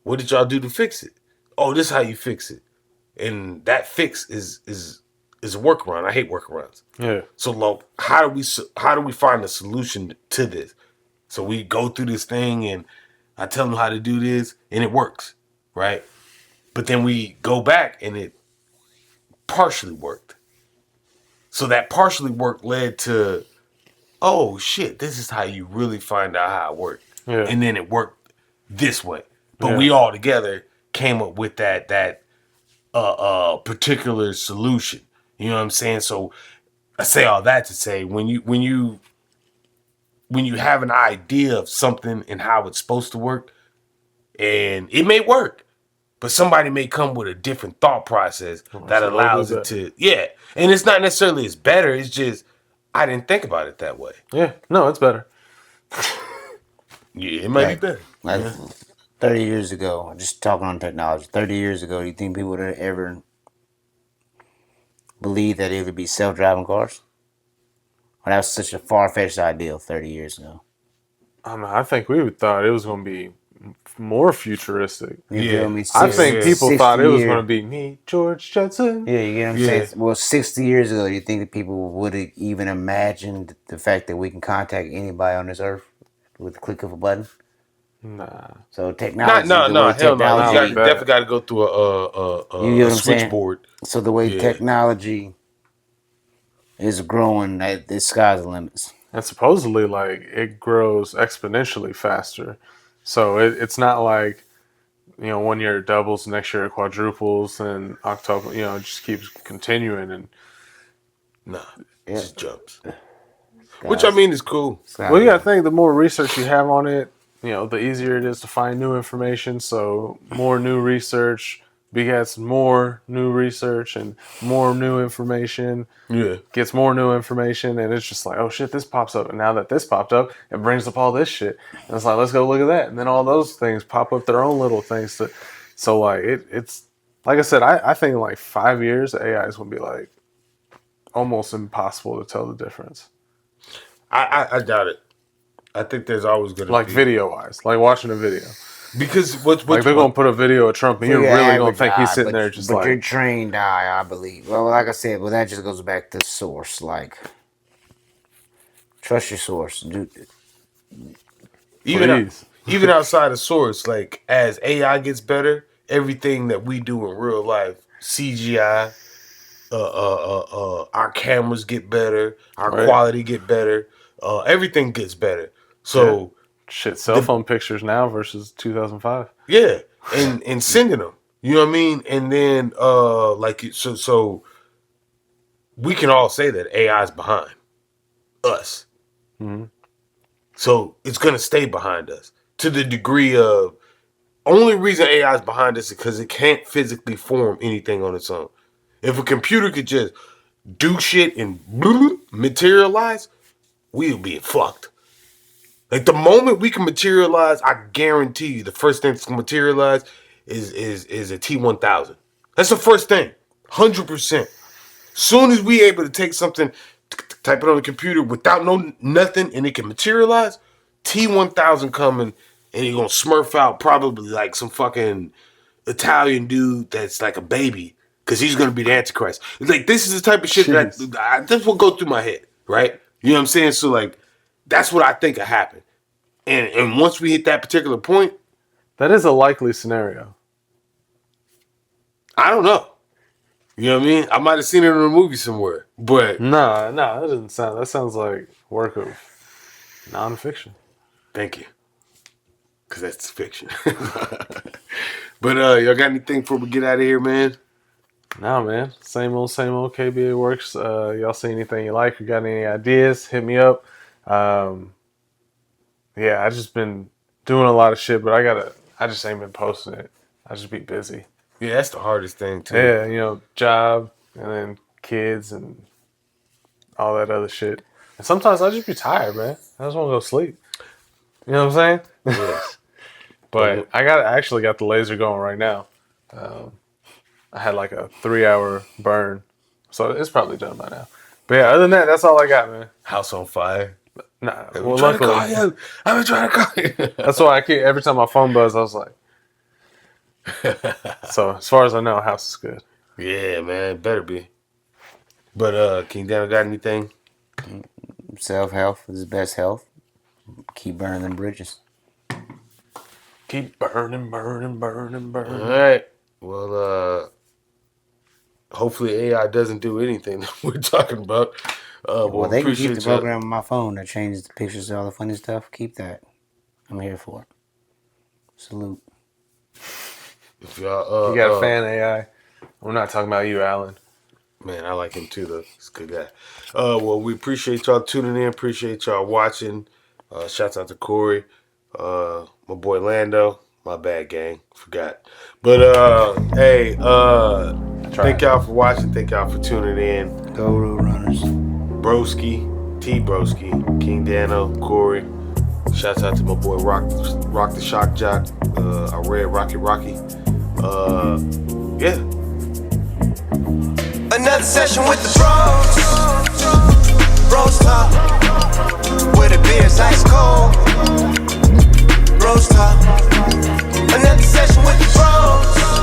what did y'all do to fix it? Oh, this is how you fix it. And that fix is a workaround. I hate workarounds. Yeah. So, like, how do we find a solution to this? So we go through this thing, and I tell them how to do this, and it works, right? But then we go back, and it partially worked. So that partially worked led to, oh shit, this is how you really find out how it worked. Yeah. And then it worked this way. But we all together came up with that particular solution. You know what I'm saying? So I say all that to say when you have an idea of something and how it's supposed to work, and it may work, but somebody may come with a different thought process that allows it to, and it's not necessarily it's better, it's just I didn't think about it that way. Yeah. No, it's better. Yeah, it might be better. Like 30 years ago, just talking on technology, 30 years ago, do you think people would have ever believed that it would be self-driving cars? Or that was such a far-fetched ideal 30 years ago? I don't know. I think we thought it was going to be more futuristic. You feel me? I think people thought it was years- going to be me, George Jetson. Yeah, you get what I'm saying? Well, 60 years ago, do you think that people would have even imagined the fact that we can contact anybody on this earth with the click of a button? Nah. So technology, No, hell no. You You definitely got to go through You get a what I'm saying? switchboard. So the way technology is growing, the sky's the limits. And supposedly, like, it grows exponentially faster. So it's not like, 1 year it doubles, next year it quadruples, and October, it just keeps continuing. And Nah, it just jumps. Which I mean is cool. well, you got to think the more research you have on it, the easier it is to find new information. So more new research begets more new research and more new information. Yeah. Gets more new information, and it's just like, oh shit, this pops up. And now that this popped up, it brings up all this shit. And it's like, let's go look at that. And then all those things pop up their own little things. So like, it's like I said, I think in like 5 years, AI is going to be like almost impossible to tell the difference. I doubt it. I think there's always going to Like be. video wise, like watching a video. Because what's Like they're going to put a video of Trump and you're really going to think he's sitting there just but like. you're trained eye, I believe. Well, like I said, that just goes back to source. Like, trust your source. Dude. Even outside of source, like as AI gets better, everything that we do in real life, CGI, our cameras get better, our quality get better, everything gets better. So shit, cell phone pictures now versus 2005. Yeah, and sending them. You know what I mean? And then so we can all say that AI is behind us. Mm-hmm. So it's gonna stay behind us to the degree of only reason AI is behind us is because it can't physically form anything on its own. If a computer could just do shit and materialize, we'll be fucked. Like the moment we can materialize, I guarantee you the first thing that's gonna materialize is a T-1000. That's the first thing. 100%. Soon as we able to take something, type it on the computer without nothing, and it can materialize, T-1000 coming, and you're gonna smurf out probably like some fucking Italian dude that's like a baby. because he's gonna be the Antichrist. Like this is the type of shit that's what go through my head, right? You know what I'm saying? So like, that's what I think will happen. And once we hit that particular point, that is a likely scenario. I don't know. You know what I mean? I might have seen it in a movie somewhere, but No, that doesn't sound. That sounds like work of nonfiction. thank you, because that's fiction. But y'all got anything before we get out of here, man? No, man. Same old KBA works. Y'all see anything you like? You got any ideas? Hit me up. Yeah, I just been doing a lot of shit, but I just ain't been posting it. I just be busy. Yeah, that's the hardest thing too. Yeah, job and then kids and all that other shit. And sometimes I just be tired, man. I just want to go sleep. You know what I'm saying? Yes. But I actually got the laser going right now. I had like a 3-hour burn, so it's probably done by now. But yeah, other than that, that's all I got, man. House on fire. Nah, I've well, been trying to call luckily, you. I've been trying to call you. that's why I keep every time my phone buzzed, I was like. So as far as I know, house is good. Yeah, man, better be. But King Daniel got anything? Self-health is best health. Keep burning them bridges. Keep burning. All right. Well, hopefully AI doesn't do anything that we're talking about. Well, they can keep the y'all. program on my phone that changes the pictures and all the funny stuff. Keep that. I'm here for it. Salute. If y'all, You got a fan AI. We're not talking about you, Alan. Man, I like him too, though. He's a good guy. Well, we appreciate y'all tuning in. Appreciate y'all watching. Shouts out to Corey. My boy Lando. My bad, gang. Forgot. But, hey, thank y'all for watching. Thank y'all for tuning in. Go Road Runners. Broski, T Broski, King Dano, Corey. Shouts out to my boy Rock the Shock Jock. I read Rocky. Yeah. Another session with the BrosTalk, where the beer's ice cold. BrosTalk. Another session with the bros.